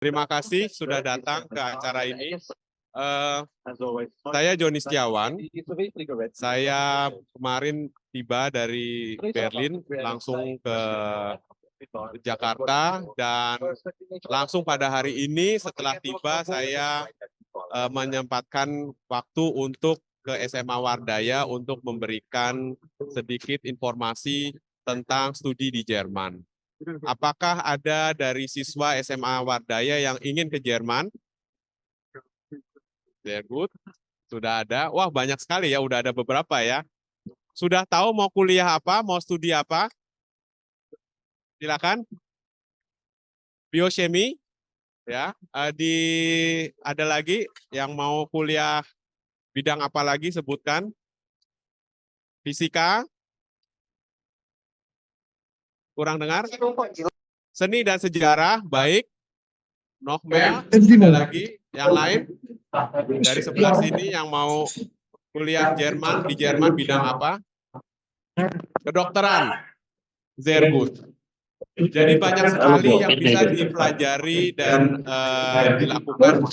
Terima kasih sudah datang ke acara ini. Saya Joni Setiawan. Saya kemarin tiba dari Berlin langsung ke Jakarta dan langsung pada hari ini setelah tiba saya menyempatkan waktu untuk ke SMA Wardaya untuk memberikan sedikit informasi tentang studi di Jerman. Apakah ada dari siswa SMA Wardaya yang ingin ke Jerman? Very good. Sudah ada. Wah, banyak sekali ya, udah ada beberapa ya. Sudah tahu mau kuliah apa, mau studi apa? Silakan. Biochemie ya. Ada lagi yang mau kuliah bidang apa lagi sebutkan? Fisika? Kurang dengar? Seni dan sejarah, baik. Nokmel, ada lagi yang lain dari sebelah sini yang mau kuliah Jerman di Jerman bidang apa? Kedokteran, sehr gut. Jadi banyak sekali yang bisa dipelajari dan dilakukan.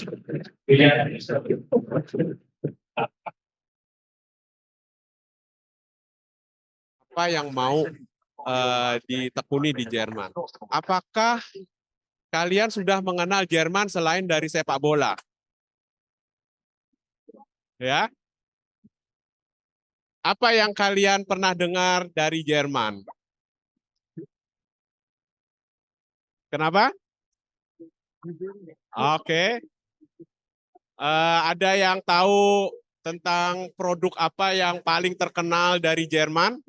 Apa yang mau ditekuni di Jerman? Apakah kalian sudah mengenal Jerman selain dari sepak bola? Ya. Apa yang kalian pernah dengar dari Jerman? Kenapa? Oke. Ada yang tahu tentang produk apa yang paling terkenal dari Jerman?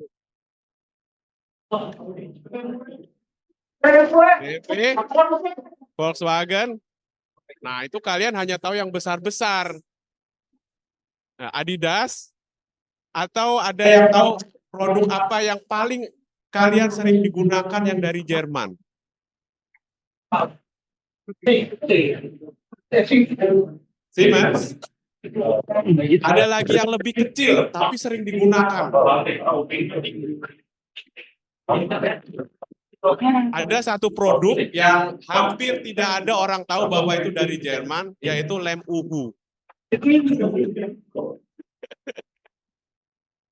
BP, Volkswagen. Nah, itu kalian hanya tahu yang besar-besar. Nah, Adidas, atau ada yang tahu produk apa yang paling kalian sering digunakan yang dari Jerman? Siemens. Ada lagi yang lebih kecil tapi sering digunakan. Ada satu produk yang hampir tidak ada orang tahu bahwa itu dari Jerman, yaitu lem uhu.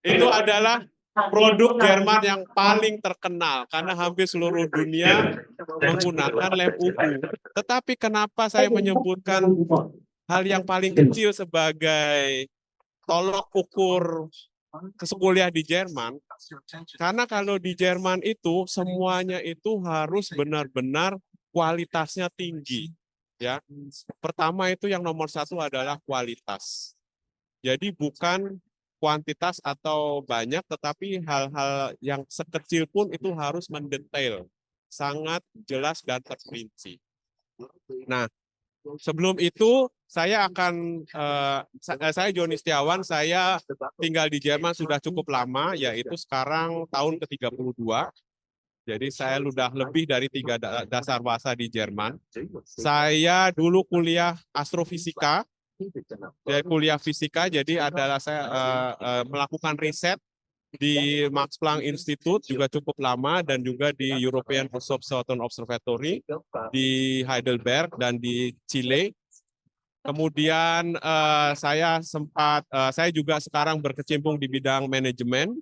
Itu adalah produk Jerman yang paling terkenal karena hampir seluruh dunia menggunakan lem uhu. Tetapi kenapa saya menyebutkan hal yang paling kecil sebagai tolok ukur kuliah di Jerman? Karena kalau di Jerman itu semuanya itu harus benar-benar kualitasnya tinggi. Ya, pertama itu yang nomor satu adalah kualitas. Jadi bukan kuantitas atau banyak, tetapi hal-hal yang sekecil pun itu harus mendetail, sangat jelas dan terperinci. Nah, sebelum itu saya akan saya Joni Setiawan, saya tinggal di Jerman sudah cukup lama, yaitu sekarang tahun ke-32. Jadi saya sudah lebih dari 3 dasar bahasa di Jerman. Saya dulu kuliah astrofisika, saya kuliah fisika, jadi adalah saya melakukan riset di Max Planck Institute juga cukup lama dan juga di European Southern Observatory di Heidelberg dan di Chile. Kemudian saya juga sekarang berkecimpung di bidang manajemen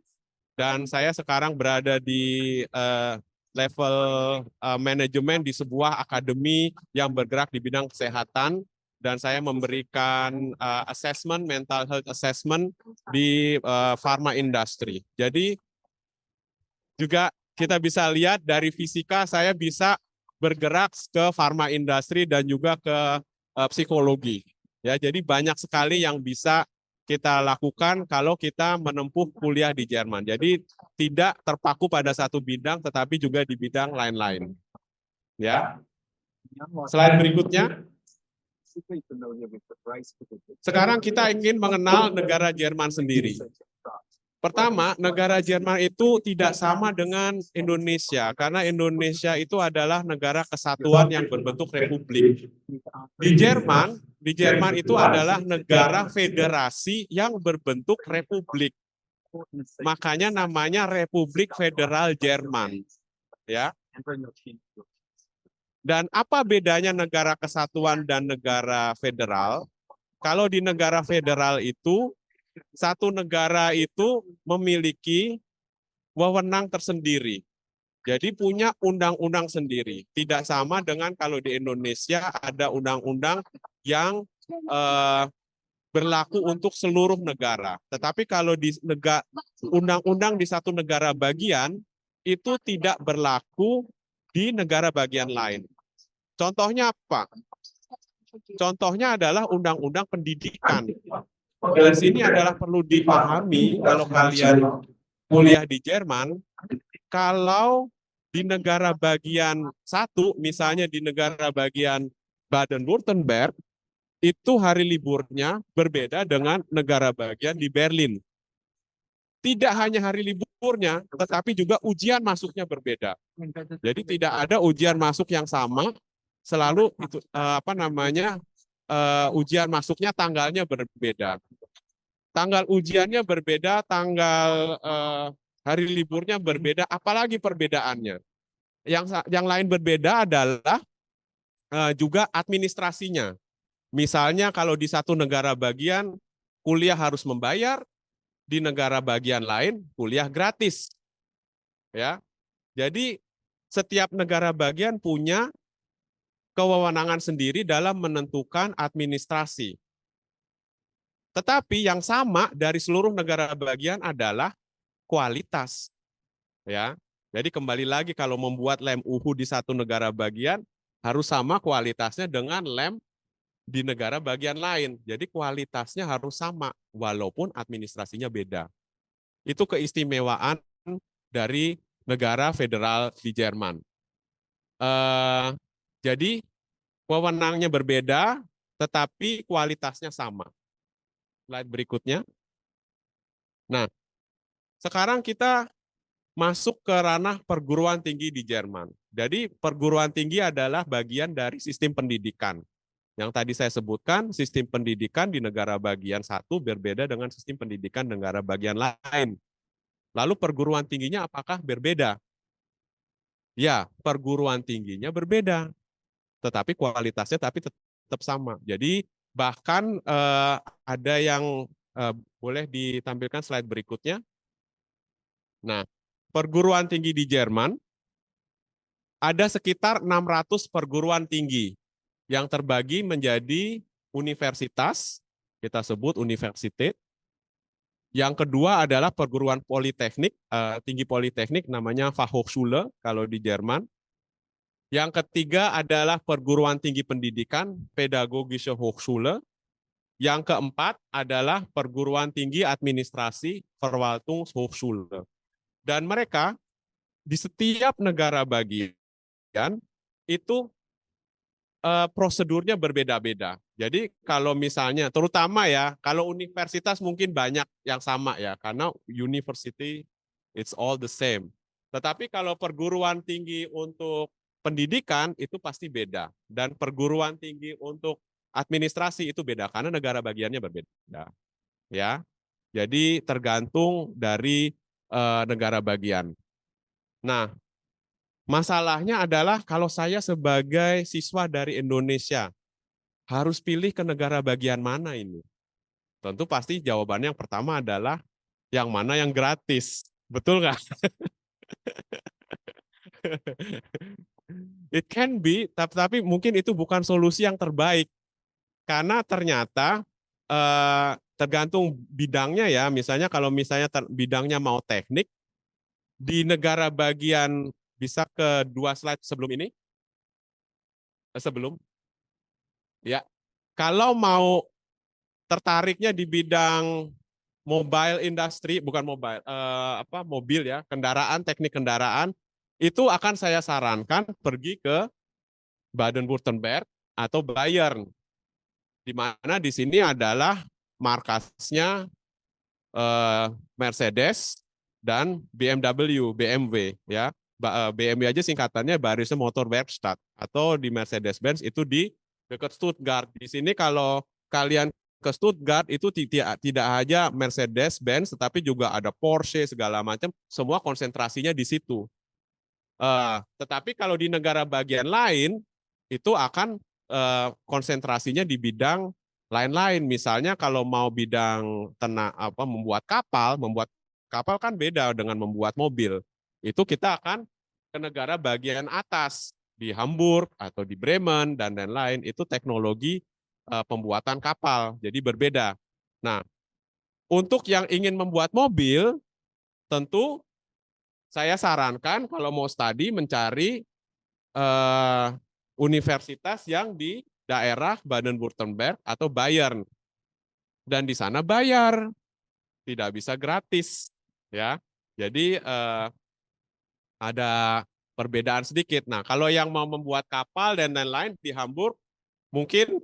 dan saya sekarang berada di level manajemen di sebuah akademi yang bergerak di bidang kesehatan dan saya memberikan assessment, mental health assessment di pharma industry. Jadi juga kita bisa lihat dari fisika saya bisa bergerak ke pharma industry dan juga ke psikologi. Ya, jadi banyak sekali yang bisa kita lakukan kalau kita menempuh kuliah di Jerman. Jadi tidak terpaku pada satu bidang, tetapi juga di bidang lain-lain. Ya. Slide berikutnya. Sekarang kita ingin mengenal negara Jerman sendiri. Pertama, negara Jerman itu tidak sama dengan Indonesia, karena Indonesia itu adalah negara kesatuan yang berbentuk republik. Di Jerman itu adalah negara federasi yang berbentuk republik. Makanya namanya Republik Federal Jerman. Ya. Dan apa bedanya negara kesatuan dan negara federal? Kalau di negara federal itu, satu negara itu memiliki wewenang tersendiri. Jadi punya undang-undang sendiri. Tidak sama dengan kalau di Indonesia ada undang-undang yang berlaku untuk seluruh negara. Tetapi kalau di undang-undang di satu negara bagian itu tidak berlaku di negara bagian lain. Contohnya apa? Contohnya adalah undang-undang pendidikan. Dan sini adalah perlu dipahami kalau kalian kuliah di Jerman, kalau di negara bagian satu, misalnya di negara bagian Baden-Württemberg, itu hari liburnya berbeda dengan negara bagian di Berlin. Tidak hanya hari liburnya, tetapi juga ujian masuknya berbeda. Jadi tidak ada ujian masuk yang sama, selalu itu ujian masuknya tanggalnya berbeda. Tanggal ujiannya berbeda, tanggal hari liburnya berbeda, apalagi perbedaannya. Yang lain berbeda adalah juga administrasinya. Misalnya kalau di satu negara bagian kuliah harus membayar, di negara bagian lain kuliah gratis. Ya. Jadi setiap negara bagian punya kewenangan sendiri dalam menentukan administrasi. Tetapi yang sama dari seluruh negara bagian adalah kualitas. Ya. Jadi kembali lagi kalau membuat lem UHU di satu negara bagian harus sama kualitasnya dengan lem di negara bagian lain. Jadi kualitasnya harus sama walaupun administrasinya beda. Itu keistimewaan dari negara federal di Jerman. Jadi wewenangnya berbeda, tetapi kualitasnya sama. Slide berikutnya. Nah, sekarang kita masuk ke ranah perguruan tinggi di Jerman. Jadi perguruan tinggi adalah bagian dari sistem pendidikan. Yang tadi saya sebutkan, sistem pendidikan di negara bagian satu berbeda dengan sistem pendidikan negara bagian lain. Lalu perguruan tingginya apakah berbeda? Ya, perguruan tingginya berbeda, tetapi kualitasnya tetap sama. Jadi bahkan ada yang boleh ditampilkan slide berikutnya. Nah, perguruan tinggi di Jerman ada sekitar 600 perguruan tinggi yang terbagi menjadi universitas, kita sebut universitas. Yang kedua adalah perguruan politeknik, tinggi politeknik namanya Fachhochschule kalau di Jerman. Yang ketiga adalah perguruan tinggi pendidikan, Pädagogische Hochschule. Yang keempat adalah perguruan tinggi administrasi, Verwaltungshochschule. Dan mereka di setiap negara bagian itu prosedurnya berbeda-beda. Jadi kalau misalnya, terutama ya, kalau universitas mungkin banyak yang sama ya, karena university it's all the same. Tetapi kalau perguruan tinggi untuk pendidikan itu pasti beda, dan perguruan tinggi untuk administrasi itu beda karena negara bagiannya berbeda. Ya, jadi tergantung dari negara bagian. Nah, masalahnya adalah kalau saya sebagai siswa dari Indonesia harus pilih ke negara bagian mana ini? Tentu pasti jawabannya yang pertama adalah yang mana yang gratis. Betul nggak? It can be, tapi mungkin itu bukan solusi yang terbaik. Karena ternyata tergantung bidangnya ya. Misalnya kalau misalnya bidangnya mau teknik, di negara bagian, bisa ke 2 slide sebelum ini? Sebelum? Ya, kalau mau tertariknya di bidang mobile industry, bukan mobile, mobil ya, kendaraan, teknik kendaraan, itu akan saya sarankan pergi ke Baden-Württemberg atau Bayern, di mana di sini adalah markasnya Mercedes dan BMW ya. BMW aja singkatannya Bayerische Motorwerkstatt, atau di Mercedes-Benz itu di dekat Stuttgart. Di sini kalau kalian ke Stuttgart itu tidak hanya Mercedes-Benz, tetapi juga ada Porsche segala macam, semua konsentrasinya di situ. Tetapi kalau di negara bagian lain itu akan konsentrasinya di bidang lain-lain. Misalnya kalau mau bidang membuat kapal kan beda dengan membuat mobil. Itu kita akan ke negara bagian atas di Hamburg atau di Bremen dan lain-lain. Itu teknologi pembuatan kapal. Jadi berbeda. Nah, untuk yang ingin membuat mobil, tentu saya sarankan kalau mau studi mencari universitas yang di daerah Baden-Württemberg atau Bayern. Dan di sana bayar, tidak bisa gratis, ya. Jadi ada perbedaan sedikit. Nah, kalau yang mau membuat kapal dan lain-lain di Hamburg, mungkin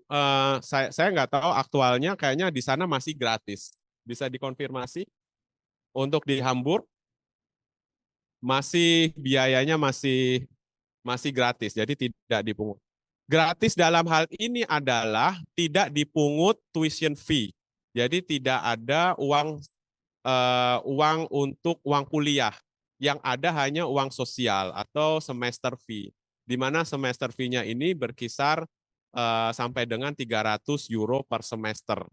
saya nggak tahu aktualnya, kayaknya di sana masih gratis. Bisa dikonfirmasi? Untuk di Hamburg masih biayanya masih gratis, jadi tidak dipungut. Gratis dalam hal ini adalah tidak dipungut tuition fee. Jadi tidak ada uang untuk uang kuliah. Yang ada hanya uang sosial atau semester fee. Di mana semester fee-nya ini berkisar sampai dengan 300 euro per semester.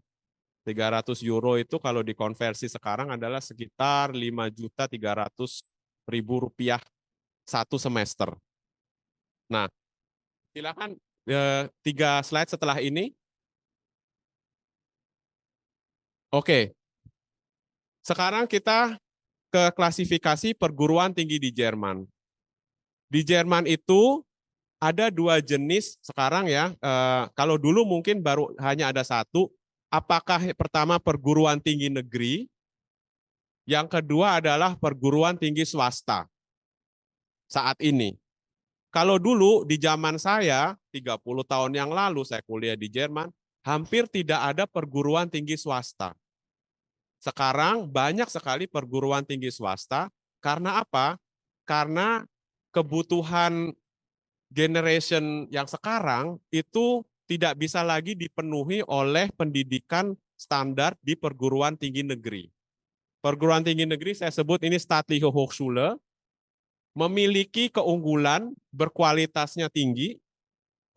300 euro itu kalau dikonversi sekarang adalah sekitar 5.300.000 rupiah satu semester. Nah, silakan 3 slide setelah ini. Oke, sekarang kita ke klasifikasi perguruan tinggi di Jerman. Di Jerman itu ada 2 jenis sekarang ya. Kalau dulu mungkin baru hanya ada 1. Apakah pertama perguruan tinggi negeri, yang kedua adalah perguruan tinggi swasta saat ini. Kalau dulu di zaman saya, 30 tahun yang lalu saya kuliah di Jerman, hampir tidak ada perguruan tinggi swasta. Sekarang banyak sekali perguruan tinggi swasta. Karena apa? Karena kebutuhan generation yang sekarang itu tidak bisa lagi dipenuhi oleh pendidikan standar di perguruan tinggi negeri. Perguruan tinggi negeri saya sebut ini Staatliche Hochschule, memiliki keunggulan, berkualitasnya tinggi,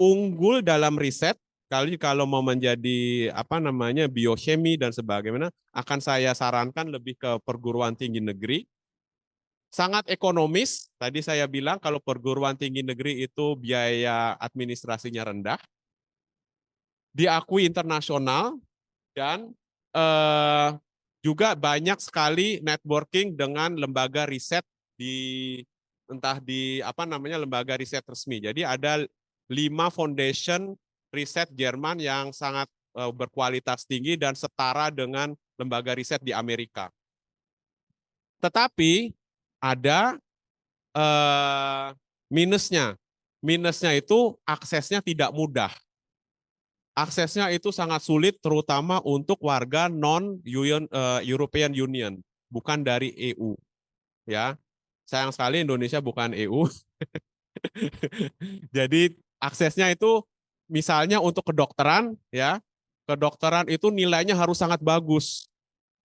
unggul dalam riset. Kalau mau menjadi biochemi dan sebagainya, akan saya sarankan lebih ke perguruan tinggi negeri. Sangat ekonomis, tadi saya bilang kalau perguruan tinggi negeri itu biaya administrasinya rendah, diakui internasional, dan juga banyak sekali networking dengan lembaga riset lembaga riset resmi. Jadi ada 5 foundation riset Jerman yang sangat berkualitas tinggi dan setara dengan lembaga riset di Amerika. Tetapi ada minusnya. Minusnya itu aksesnya tidak mudah. Aksesnya itu sangat sulit, terutama untuk warga non-European Union, bukan dari EU. Ya, sayang sekali Indonesia bukan EU. Jadi aksesnya itu, misalnya untuk kedokteran, ya, kedokteran itu nilainya harus sangat bagus.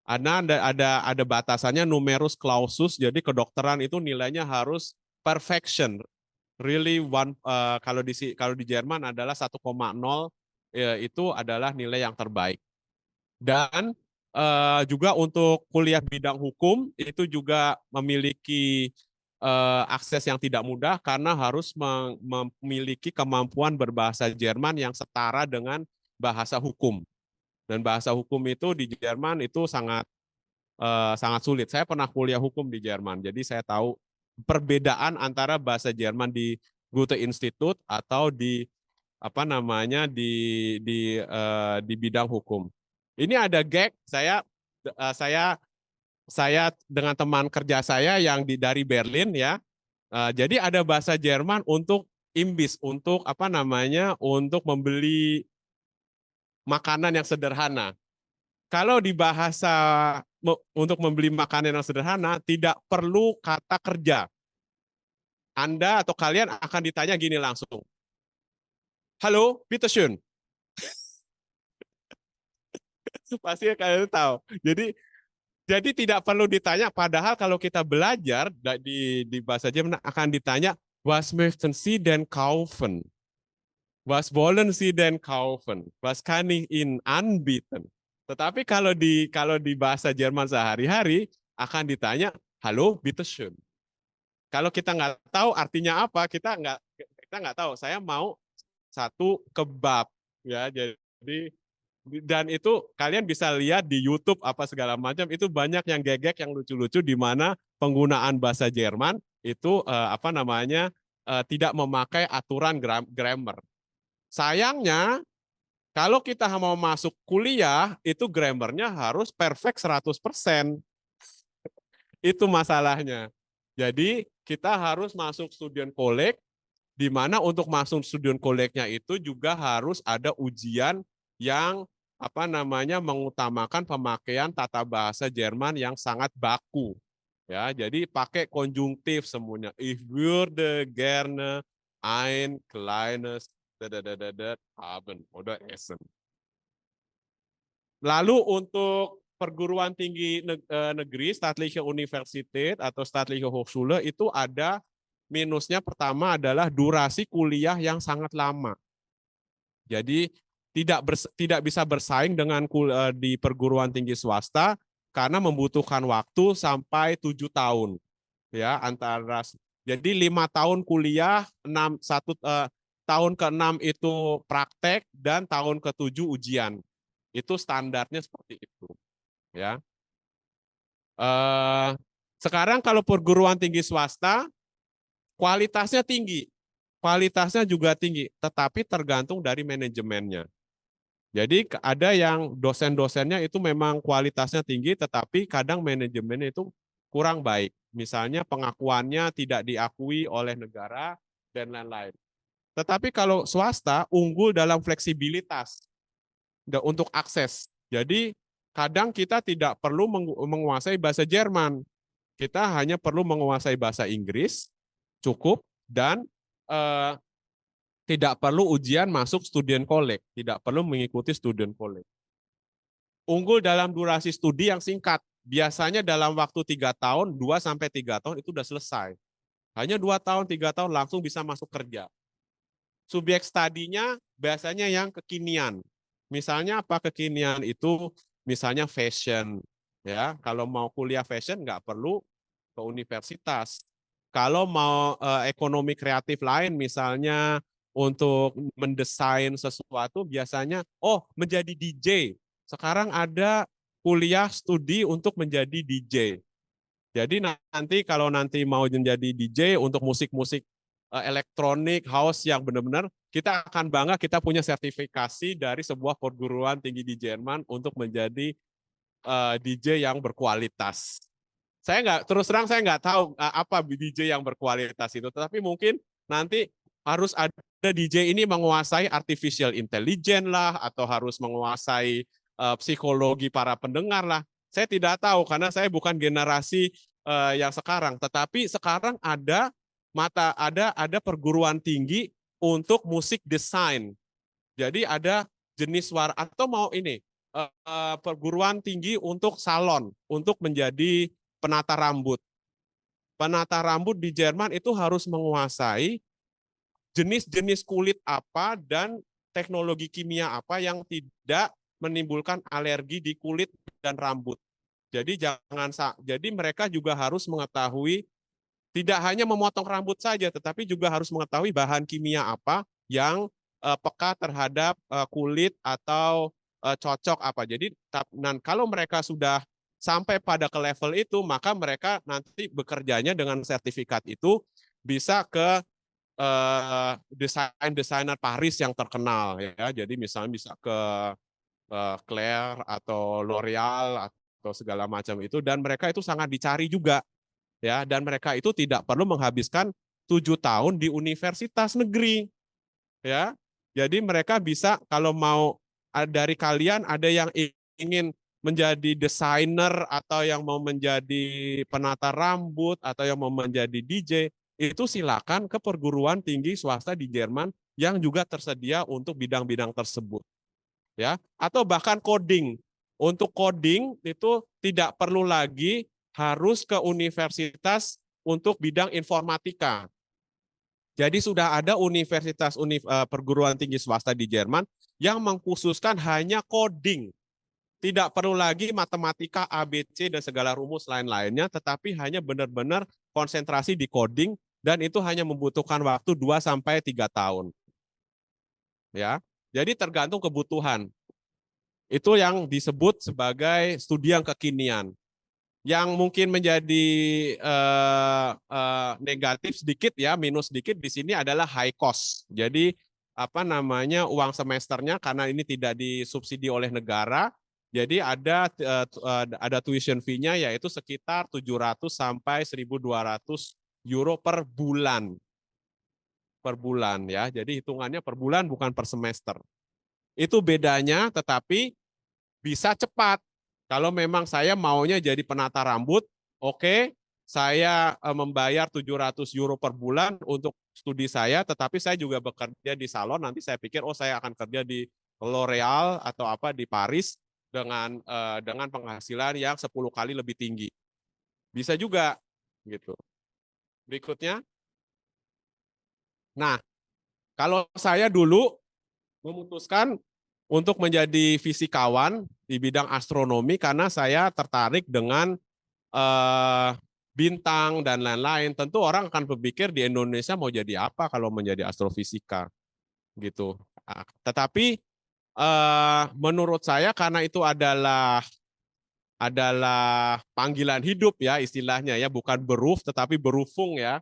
Ada batasannya numerus clausus, jadi kedokteran itu nilainya harus perfection. Really kalau di Jerman adalah 1,0, ya, itu adalah nilai yang terbaik. Dan juga untuk kuliah bidang hukum itu juga memiliki akses yang tidak mudah karena harus memiliki kemampuan berbahasa Jerman yang setara dengan bahasa hukum. Dan bahasa hukum itu di Jerman itu sangat sulit. Saya pernah kuliah hukum di Jerman, jadi saya tahu perbedaan antara bahasa Jerman di Goethe Institut atau di di bidang hukum. Ini ada gag, saya dengan teman kerja saya yang dari Berlin, ya. Jadi ada bahasa Jerman untuk imbis, untuk untuk membeli makanan yang sederhana. Kalau di bahasa untuk membeli makanan yang sederhana tidak perlu kata kerja. Anda atau kalian akan ditanya gini langsung. Halo, bitteschön. Pasti kalian tahu. Jadi tidak perlu ditanya, padahal kalau kita belajar di bahasa Jerman akan ditanya was möchten Sie denn kaufen? Was wollen Sie denn kaufen? Was kann ich Ihnen anbieten? Tetapi kalau di bahasa Jerman sehari-hari akan ditanya, halo, bitteschön. Kalau kita nggak tahu artinya apa, kita nggak tahu. Saya mau satu kebab, ya. Jadi dan itu kalian bisa lihat di YouTube apa segala macam, itu banyak yang gegek, yang lucu-lucu, di mana penggunaan bahasa Jerman itu apa namanya tidak memakai aturan grammar. Sayangnya kalau kita mau masuk kuliah itu grammarnya harus perfect 100%. Itu masalahnya. Jadi kita harus masuk student college, di mana untuk masuk student college-nya itu juga harus ada ujian yang apa namanya mengutamakan pemakaian tata bahasa Jerman yang sangat baku. Ya, jadi pakai konjungtif semuanya. Ich würde gerne ein kleines haben oder essen. Lalu untuk perguruan tinggi negeri, Staatliche Universität atau Staatliche Hochschule, itu ada minusnya. Pertama adalah durasi kuliah yang sangat lama. Jadi tidak bisa bersaing dengan di perguruan tinggi swasta karena membutuhkan waktu sampai 7 tahun. Ya, antara jadi 5 tahun kuliah, 1 tahun ke-6 itu praktek dan tahun ke-7 ujian. Itu standarnya seperti itu, ya. Sekarang kalau perguruan tinggi swasta kualitasnya tinggi, kualitasnya juga tinggi, tetapi tergantung dari manajemennya. Jadi ada yang dosen-dosennya itu memang kualitasnya tinggi, tetapi kadang manajemennya itu kurang baik. Misalnya pengakuannya tidak diakui oleh negara dan lain-lain. Tetapi kalau swasta unggul dalam fleksibilitas untuk akses. Jadi kadang kita tidak perlu menguasai bahasa Jerman. Kita hanya perlu menguasai bahasa Inggris, cukup, dan tidak perlu ujian masuk student college, tidak perlu mengikuti student college. Unggul dalam durasi studi yang singkat, biasanya dalam waktu 3 tahun, 2-3 tahun itu sudah selesai. Hanya 2 tahun, 3 tahun langsung bisa masuk kerja. Subjek studinya biasanya yang kekinian. Misalnya apa kekinian itu? Misalnya fashion. Ya, kalau mau kuliah fashion nggak perlu ke universitas. Kalau mau ekonomi kreatif lain, misalnya untuk mendesain sesuatu, biasanya menjadi DJ. Sekarang ada kuliah studi untuk menjadi DJ. Jadi nanti kalau nanti mau menjadi DJ untuk musik-musik elektronik, house yang benar-benar, kita akan bangga kita punya sertifikasi dari sebuah perguruan tinggi di Jerman untuk menjadi DJ yang berkualitas. Saya nggak tahu apa DJ yang berkualitas itu, tetapi mungkin nanti harus ada DJ ini menguasai artificial intelligence lah, atau harus menguasai psikologi para pendengar lah. Saya tidak tahu karena saya bukan generasi yang sekarang, tetapi sekarang ada perguruan tinggi untuk musik desain. Jadi ada jenis suara, atau mau ini perguruan tinggi untuk salon, untuk menjadi penata rambut. Penata rambut di Jerman itu harus menguasai jenis-jenis kulit apa dan teknologi kimia apa yang tidak menimbulkan alergi di kulit dan rambut. Jadi mereka juga harus mengetahui tidak hanya memotong rambut saja, tetapi juga harus mengetahui bahan kimia apa yang peka terhadap kulit atau cocok apa. Jadi kalau mereka sudah sampai pada ke level itu, maka mereka nanti bekerjanya dengan sertifikat itu bisa ke desainer Paris yang terkenal, ya. Jadi misalnya bisa ke Claire atau L'Oreal atau segala macam itu, dan mereka itu sangat dicari juga, ya. Dan mereka itu tidak perlu menghabiskan 7 tahun di universitas negeri, ya. Jadi mereka bisa, kalau mau dari kalian ada yang ingin menjadi desainer atau yang mau menjadi penata rambut atau yang mau menjadi DJ, itu silakan ke perguruan tinggi swasta di Jerman yang juga tersedia untuk bidang-bidang tersebut, ya. Atau bahkan coding. Untuk coding itu tidak perlu lagi harus ke universitas untuk bidang informatika. Jadi sudah ada perguruan tinggi swasta di Jerman yang mengkhususkan hanya coding. Tidak perlu lagi matematika, ABC, dan segala rumus lain-lainnya, tetapi hanya benar-benar konsentrasi di coding, dan itu hanya membutuhkan waktu 2-3 tahun. Ya, jadi tergantung kebutuhan. Itu yang disebut sebagai studi yang kekinian. Yang mungkin menjadi negatif sedikit ya, minus sedikit di sini adalah high cost. Jadi apa namanya, uang semesternya karena ini tidak disubsidi oleh negara, jadi ada tuition fee-nya yaitu sekitar 700 sampai 1.200 euro per bulan. Per bulan ya. Jadi hitungannya per bulan bukan per semester. Itu bedanya, tetapi bisa cepat. Kalau memang saya maunya jadi penata rambut, oke, saya membayar 700 euro per bulan untuk studi saya, tetapi saya juga bekerja di salon, nanti saya pikir, oh saya akan kerja di L'Oreal atau apa di Paris dengan penghasilan yang 10 kali lebih tinggi. Bisa juga, gitu. Berikutnya. Nah, kalau saya dulu memutuskan untuk menjadi fisikawan di bidang astronomi karena saya tertarik dengan bintang dan lain-lain. Tentu orang akan berpikir di Indonesia mau jadi apa kalau menjadi astrofisika gitu. Tetapi menurut saya karena itu adalah panggilan hidup ya istilahnya ya, bukan beruf tetapi berufung ya.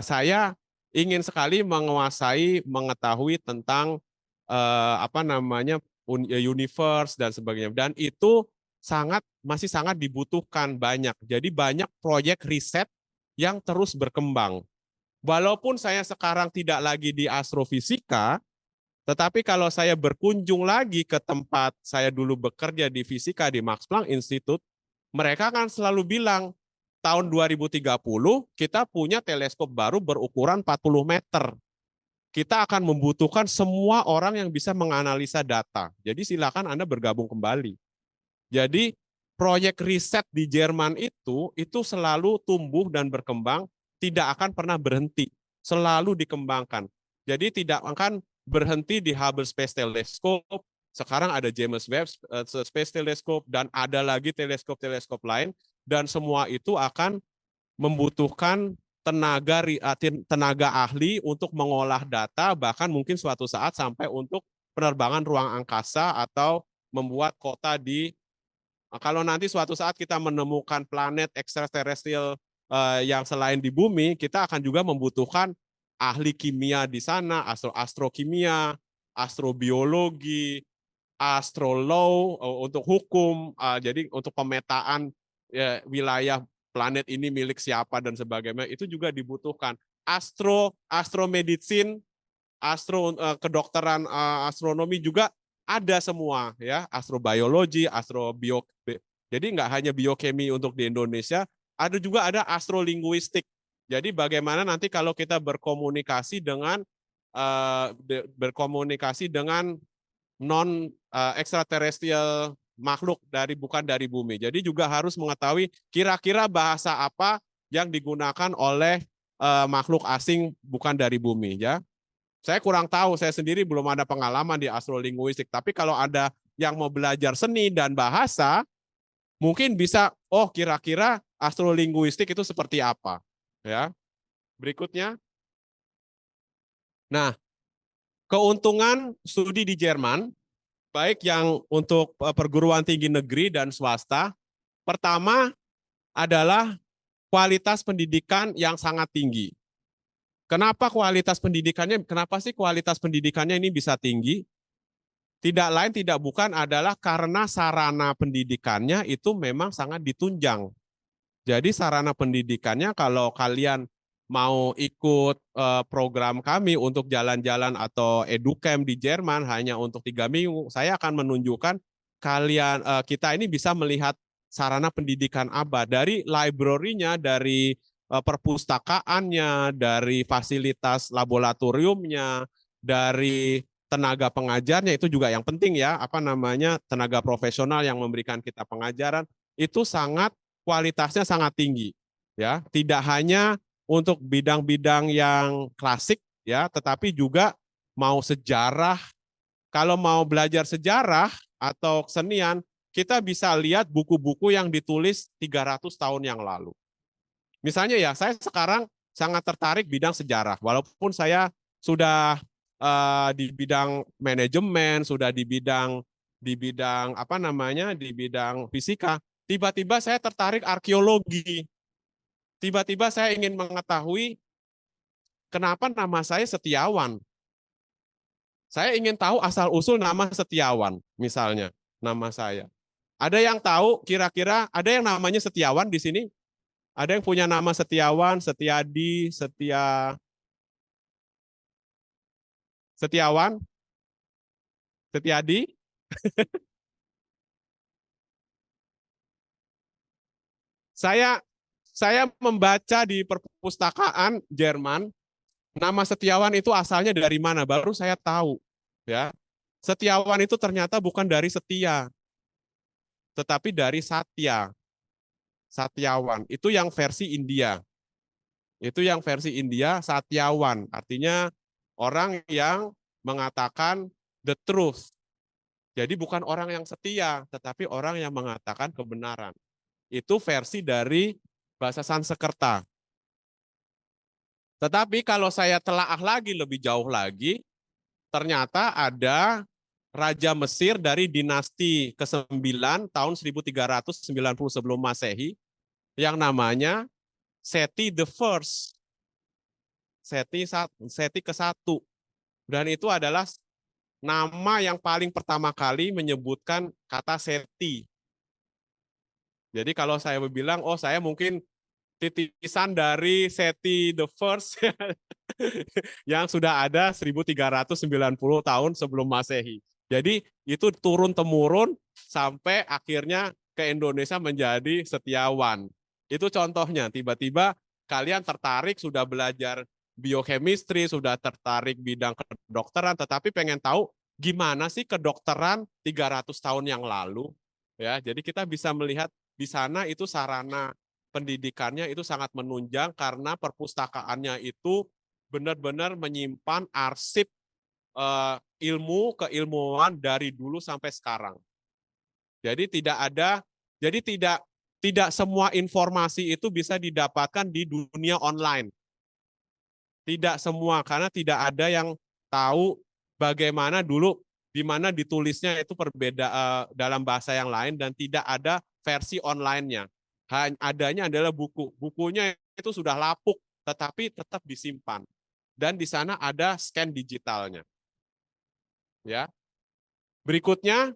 Saya ingin sekali mengetahui tentang apa namanya universe dan sebagainya, dan itu masih sangat dibutuhkan banyak. Jadi banyak proyek riset yang terus berkembang. Walaupun saya sekarang tidak lagi di astrofisika, tetapi kalau saya berkunjung lagi ke tempat saya dulu bekerja di fisika di Max Planck Institute, mereka kan selalu bilang tahun 2030 kita punya teleskop baru berukuran 40 meter. Kita akan membutuhkan semua orang yang bisa menganalisa data. Jadi silakan Anda bergabung kembali. Jadi proyek riset di Jerman itu selalu tumbuh dan berkembang, tidak akan pernah berhenti, selalu dikembangkan. Jadi tidak akan berhenti di Hubble Space Telescope, sekarang ada James Webb Space Telescope, dan ada lagi teleskop-teleskop lain, dan semua itu akan membutuhkan tenaga ahli untuk mengolah data, bahkan mungkin suatu saat sampai untuk penerbangan ruang angkasa atau membuat kota kalau nanti suatu saat kita menemukan planet ekstraterestrial yang selain di bumi, kita akan juga membutuhkan ahli kimia di sana, astrokimia, astrobiologi, astrolaw untuk hukum, jadi untuk pemetaan wilayah planet ini milik siapa dan sebagainya, itu juga dibutuhkan. Astromedicine, kedokteran astronomi juga ada semua ya, astrobiologi, jadi nggak hanya biokemi untuk di Indonesia, ada astrolinguistik. Jadi bagaimana nanti kalau kita berkomunikasi dengan non ekstraterestrial makhluk bukan dari bumi. Jadi juga harus mengetahui kira-kira bahasa apa yang digunakan oleh makhluk asing bukan dari bumi ya. Saya kurang tahu, saya sendiri belum ada pengalaman di astrolinguistik, tapi kalau ada yang mau belajar seni dan bahasa, mungkin bisa, oh kira-kira astrolinguistik itu seperti apa. Ya. Berikutnya. Nah, keuntungan studi di Jerman, baik yang untuk perguruan tinggi negeri dan swasta, pertama adalah kualitas pendidikan yang sangat tinggi. Kenapa sih kualitas pendidikannya ini bisa tinggi? Tidak lain tidak bukan adalah karena sarana pendidikannya itu memang sangat ditunjang. Jadi sarana pendidikannya kalau kalian mau ikut program kami untuk jalan-jalan atau educamp di Jerman hanya untuk 3 minggu, saya akan menunjukkan kita ini bisa melihat sarana pendidikan apa dari library-nya, dari perpustakaannya, dari fasilitas laboratoriumnya, dari tenaga pengajarnya, itu juga yang penting ya, tenaga profesional yang memberikan kita pengajaran itu kualitasnya sangat tinggi ya. Tidak hanya untuk bidang-bidang yang klasik ya, tetapi juga mau sejarah. Kalau mau belajar sejarah atau kesenian, kita bisa lihat buku-buku yang ditulis 300 tahun yang lalu. Misalnya ya, saya sekarang sangat tertarik bidang sejarah, walaupun saya sudah di bidang manajemen, sudah di bidang apa namanya, di bidang fisika. Tiba-tiba saya tertarik arkeologi. Tiba-tiba saya ingin mengetahui kenapa nama saya Setiawan. Saya ingin tahu asal-usul nama Setiawan, misalnya nama saya. Ada yang tahu kira-kira ada yang namanya Setiawan di sini? Ada yang punya nama Setiawan, Setiadi, Setiawan, Setiadi? Saya saya membaca di perpustakaan Jerman, nama Setiawan itu asalnya dari mana? Baru saya tahu, ya. Setiawan itu ternyata bukan dari setia, tetapi dari Satya. Satyawan. Itu yang versi India. Itu yang versi India, Satyawan. Artinya orang yang mengatakan the truth. Jadi bukan orang yang setia, tetapi orang yang mengatakan kebenaran. Itu versi dari bahasa Sanskerta. Tetapi kalau saya telaah lagi lebih jauh lagi, ternyata ada Raja Mesir dari dinasti ke-9 tahun 1390 sebelum Masehi yang namanya Seti the First. Seti ke-1. Dan itu adalah nama yang paling pertama kali menyebutkan kata Seti. Jadi kalau saya bilang, oh saya mungkin titisan dari Seti the First yang sudah ada 1390 tahun sebelum Masehi. Jadi itu turun-temurun sampai akhirnya ke Indonesia menjadi Setiawan. Itu contohnya, tiba-tiba kalian tertarik sudah belajar biochemistry, sudah tertarik bidang kedokteran, tetapi pengen tahu gimana sih kedokteran 300 tahun yang lalu. Ya, jadi kita bisa melihat di sana itu sarana pendidikannya itu sangat menunjang karena perpustakaannya itu benar-benar menyimpan arsip ilmu keilmuan dari dulu sampai sekarang. Jadi tidak semua informasi itu bisa didapatkan di dunia online. Tidak semua, karena tidak ada yang tahu bagaimana dulu di mana ditulisnya itu berbeda dalam bahasa yang lain dan tidak ada versi online-nya. Adanya adalah buku. Bukunya itu sudah lapuk tetapi tetap disimpan. Dan di sana ada scan digitalnya. Ya. Berikutnya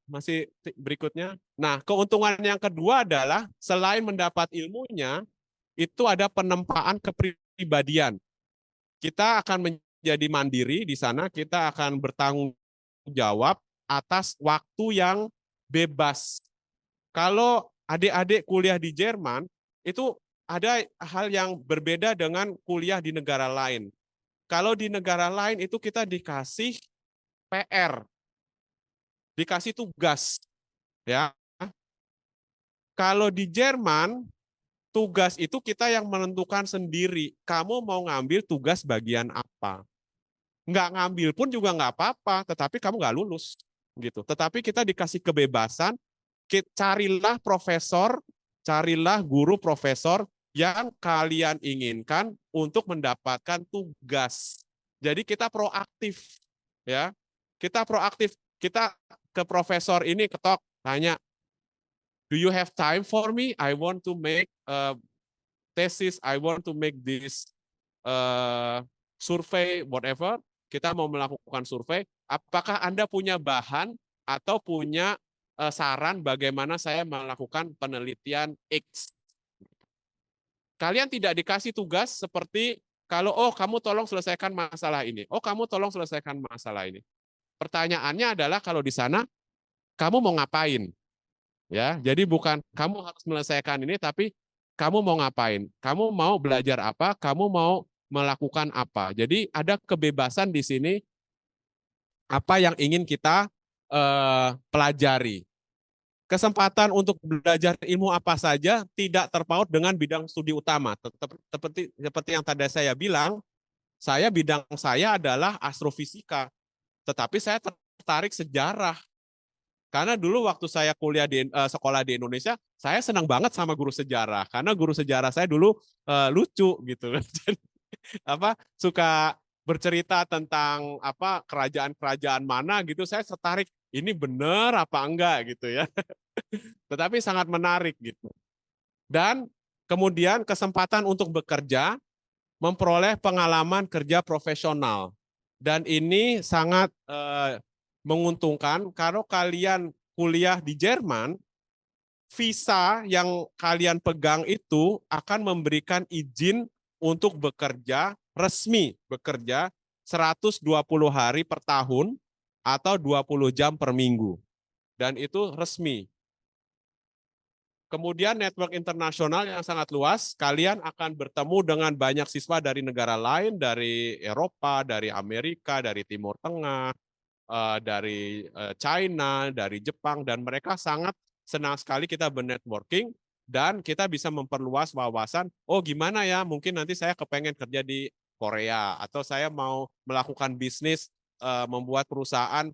masih berikutnya. Nah, keuntungan yang kedua adalah selain mendapat ilmunya, itu ada penempaan kepribadian. Kita akan menjadi mandiri di sana, kita akan bertanggung jawab atas waktu yang bebas. Kalau adik-adik kuliah di Jerman, itu ada hal yang berbeda dengan kuliah di negara lain. Kalau di negara lain itu kita dikasih PR, dikasih tugas, ya. Kalau di Jerman, tugas itu kita yang menentukan sendiri. Kamu mau ngambil tugas bagian apa? Nggak ngambil pun juga nggak apa-apa, tetapi kamu nggak lulus, gitu. Tetapi kita dikasih kebebasan, carilah profesor, carilah guru profesor yang kalian inginkan untuk mendapatkan tugas. Jadi kita proaktif, ya. Kita proaktif. Kita ke profesor ini ketok, tanya, do you have time for me? I want to make a thesis, I want to make this survey, whatever. Kita mau melakukan survei. Apakah Anda punya bahan atau punya saran bagaimana saya melakukan penelitian X? Kalian tidak dikasih tugas seperti kalau kamu tolong selesaikan masalah ini. Oh, kamu tolong selesaikan masalah ini. Pertanyaannya adalah kalau di sana kamu mau ngapain? Ya, jadi bukan kamu harus menyelesaikan ini, tapi kamu mau ngapain? Kamu mau belajar apa? Kamu mau melakukan apa? Jadi ada kebebasan di sini apa yang ingin kita pelajari. kesempatan untuk belajar ilmu apa saja tidak terpaut dengan bidang studi utama. Seperti yang tadi saya bilang, bidang saya adalah astrofisika, tetapi saya tertarik sejarah. Karena dulu waktu saya kuliah di sekolah di Indonesia, saya senang banget sama guru sejarah. Karena guru sejarah saya dulu lucu gitu. Jadi, suka bercerita tentang kerajaan-kerajaan mana gitu. Saya tertarik, ini benar apa enggak gitu ya. Tetapi sangat menarik gitu. Dan kemudian kesempatan untuk bekerja, memperoleh pengalaman kerja profesional. Dan ini sangat menguntungkan kalau kalian kuliah di Jerman, visa yang kalian pegang itu akan memberikan izin untuk bekerja resmi, bekerja 120 hari per tahun atau 20 jam per minggu. Dan itu resmi. Kemudian network internasional yang sangat luas, kalian akan bertemu dengan banyak siswa dari negara lain, dari Eropa, dari Amerika, dari Timur Tengah, dari China, dari Jepang, dan mereka sangat senang sekali kita bernetworking, dan kita bisa memperluas wawasan, oh gimana ya, mungkin nanti saya kepengen kerja di Korea, atau saya mau melakukan bisnis, membuat perusahaan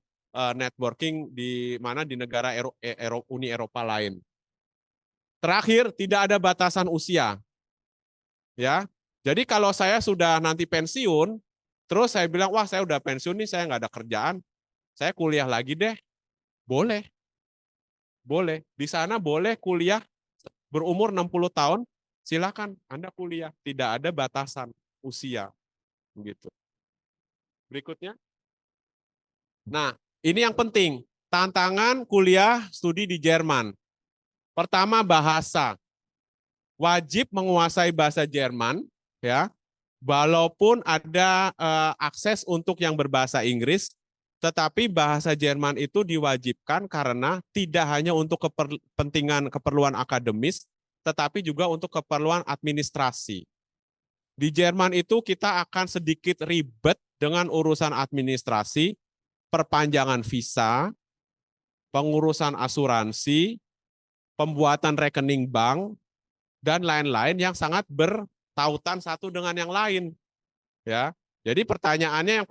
networking di mana di negara Uni Eropa lain. Terakhir, tidak ada batasan usia. Ya, jadi kalau saya sudah nanti pensiun, terus saya bilang, wah saya udah pensiun nih, saya nggak ada kerjaan, saya kuliah lagi deh. Boleh. Boleh. Di sana boleh kuliah berumur 60 tahun, silakan Anda kuliah. Tidak ada batasan usia. Begitu. Berikutnya. Nah, ini yang penting. Tantangan kuliah studi di Jerman. Pertama, bahasa. Wajib menguasai bahasa Jerman, ya. Walaupun ada akses untuk yang berbahasa Inggris, tetapi bahasa Jerman itu diwajibkan karena tidak hanya untuk keperluan akademis, tetapi juga untuk keperluan administrasi. Di Jerman itu kita akan sedikit ribet dengan urusan administrasi, perpanjangan visa, pengurusan asuransi, pembuatan rekening bank, dan lain-lain yang sangat bertautan satu dengan yang lain. Ya, jadi pertanyaannya yang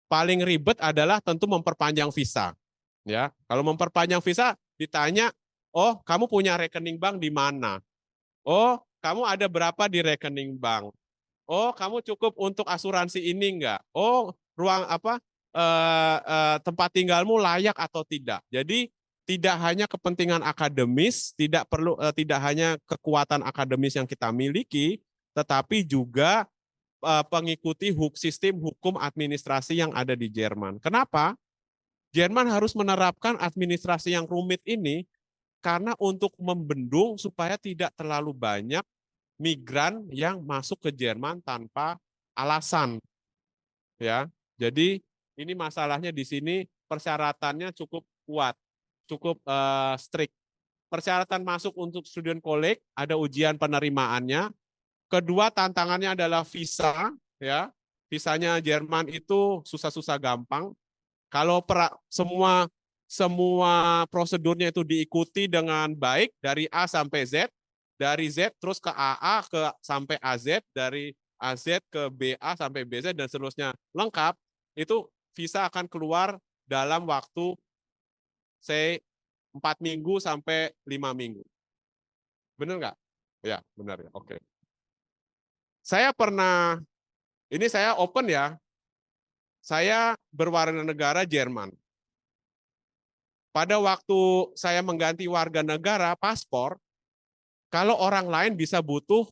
paling ribet adalah tentu memperpanjang visa. Ya, kalau memperpanjang visa ditanya, oh kamu punya rekening bank di mana? Oh kamu ada berapa di rekening bank? Oh kamu cukup untuk asuransi ini enggak? Oh ruang tempat tinggalmu layak atau tidak? Jadi tidak hanya kepentingan akademis, tidak hanya kekuatan akademis yang kita miliki, tetapi juga pengikuti sistem hukum administrasi yang ada di Jerman. Kenapa? Jerman harus menerapkan administrasi yang rumit ini karena untuk membendung supaya tidak terlalu banyak migran yang masuk ke Jerman tanpa alasan. Ya, jadi ini masalahnya di sini persyaratannya cukup kuat, cukup strict. Persyaratan masuk untuk student college ada ujian penerimaannya. Kedua tantangannya adalah visa, ya. Visanya Jerman itu susah-susah gampang. Kalau semua prosedurnya itu diikuti dengan baik dari A sampai Z, dari Z terus ke AA sampai AZ, dari AZ ke BA sampai BZ dan seterusnya lengkap, itu visa akan keluar dalam waktu 4 minggu sampai 5 minggu. Benar nggak? Ya, benar ya. Oke. Saya open ya, saya berwarga negara Jerman. Pada waktu saya mengganti warga negara paspor, kalau orang lain bisa butuh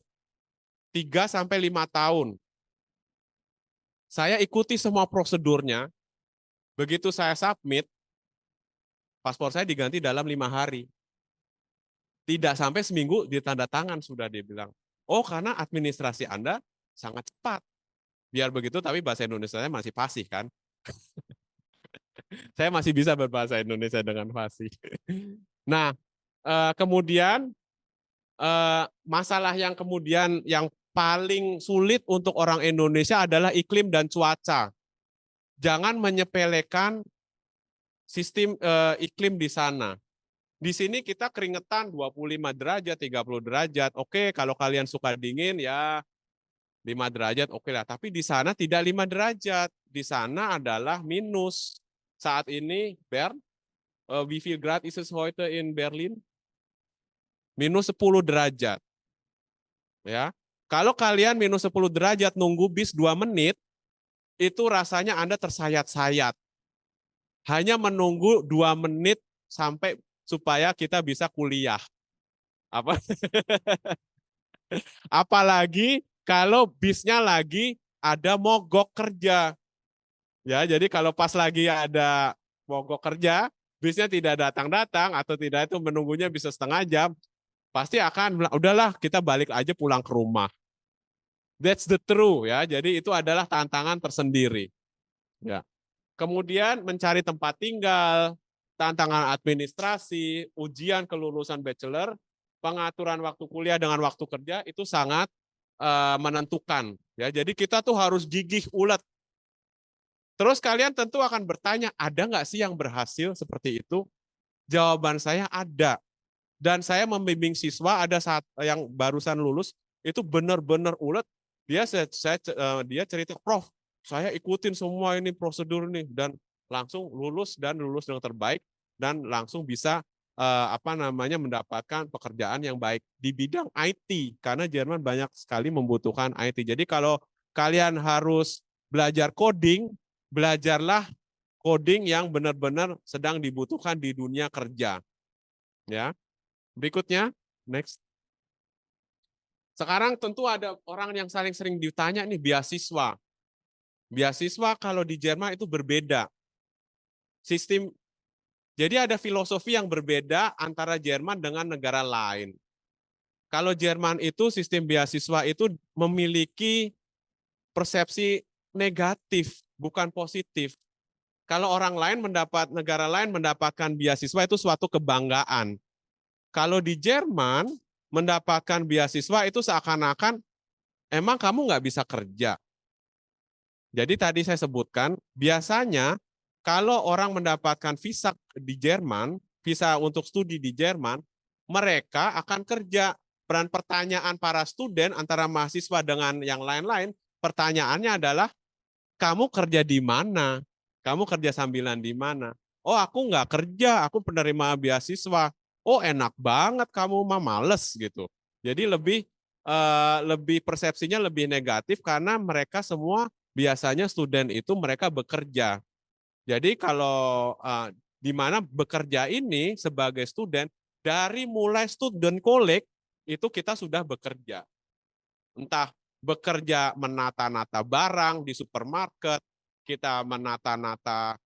3-5 tahun. Saya ikuti semua prosedurnya, begitu saya submit, paspor saya diganti dalam 5 hari. Tidak sampai seminggu ditanda tangan sudah dia bilang. Oh karena administrasi Anda sangat cepat. Biar begitu tapi bahasa Indonesia saya masih fasih kan. Saya masih bisa berbahasa Indonesia dengan fasih. Nah, kemudian masalah yang kemudian yang paling sulit untuk orang Indonesia adalah iklim dan cuaca. Jangan menyepelekan sistem iklim di sana. Di sini kita keringetan 25 derajat, 30 derajat. Oke, kalau kalian suka dingin ya 5 derajat oke lah. Tapi di sana tidak 5 derajat. Di sana adalah minus. Saat ini, Bern, wie viel Grad ist es heute in Berlin? Minus 10 derajat. Ya. Kalau kalian minus 10 derajat nunggu bis 2 menit, itu rasanya Anda tersayat-sayat. Hanya menunggu 2 menit sampai supaya kita bisa kuliah. Apa? Apalagi kalau bisnya lagi ada mogok kerja. Ya, jadi kalau pas lagi ada mogok kerja, bisnya tidak datang-datang atau tidak itu menunggunya bisa setengah jam, pasti akan bilang, udahlah kita balik aja pulang ke rumah. That's the true ya. Jadi itu adalah tantangan tersendiri. Ya. Kemudian mencari tempat tinggal, tantangan administrasi, ujian kelulusan bachelor, pengaturan waktu kuliah dengan waktu kerja itu sangat menentukan. Ya, jadi kita tuh harus gigih ulet. Terus kalian tentu akan bertanya, ada nggak sih yang berhasil seperti itu? Jawaban saya ada. Dan saya membimbing siswa ada saat yang barusan lulus itu benar-benar ulet. Dia cerita, Prof, saya ikutin semua ini prosedur nih dan langsung lulus dengan terbaik dan langsung bisa mendapatkan pekerjaan yang baik di bidang IT karena Jerman banyak sekali membutuhkan IT. Jadi kalau kalian harus belajar coding, belajarlah coding yang benar-benar sedang dibutuhkan di dunia kerja. Ya. Berikutnya, next. Sekarang tentu ada orang yang saling sering ditanya nih, beasiswa. Beasiswa kalau di Jerman itu berbeda. Sistem, jadi ada filosofi yang berbeda antara Jerman dengan negara lain. Kalau Jerman itu sistem beasiswa itu memiliki persepsi negatif, bukan positif. Kalau negara lain mendapatkan beasiswa itu suatu kebanggaan. Kalau di Jerman mendapatkan beasiswa itu seakan-akan emang kamu nggak bisa kerja. Jadi tadi saya sebutkan biasanya kalau orang mendapatkan visa di Jerman, visa untuk studi di Jerman, mereka akan kerja. Peran pertanyaan para student antara mahasiswa dengan yang lain-lain, pertanyaannya adalah kamu kerja di mana? Kamu kerja sambilan di mana? Oh, aku nggak kerja, aku penerima beasiswa. Oh, enak banget kamu mah males gitu. Jadi lebih persepsinya lebih negatif karena mereka semua biasanya student itu mereka bekerja. Jadi kalau di mana bekerja ini sebagai student dari mulai student college itu kita sudah bekerja. Entah bekerja menata-nata barang di supermarket, kita menata-nata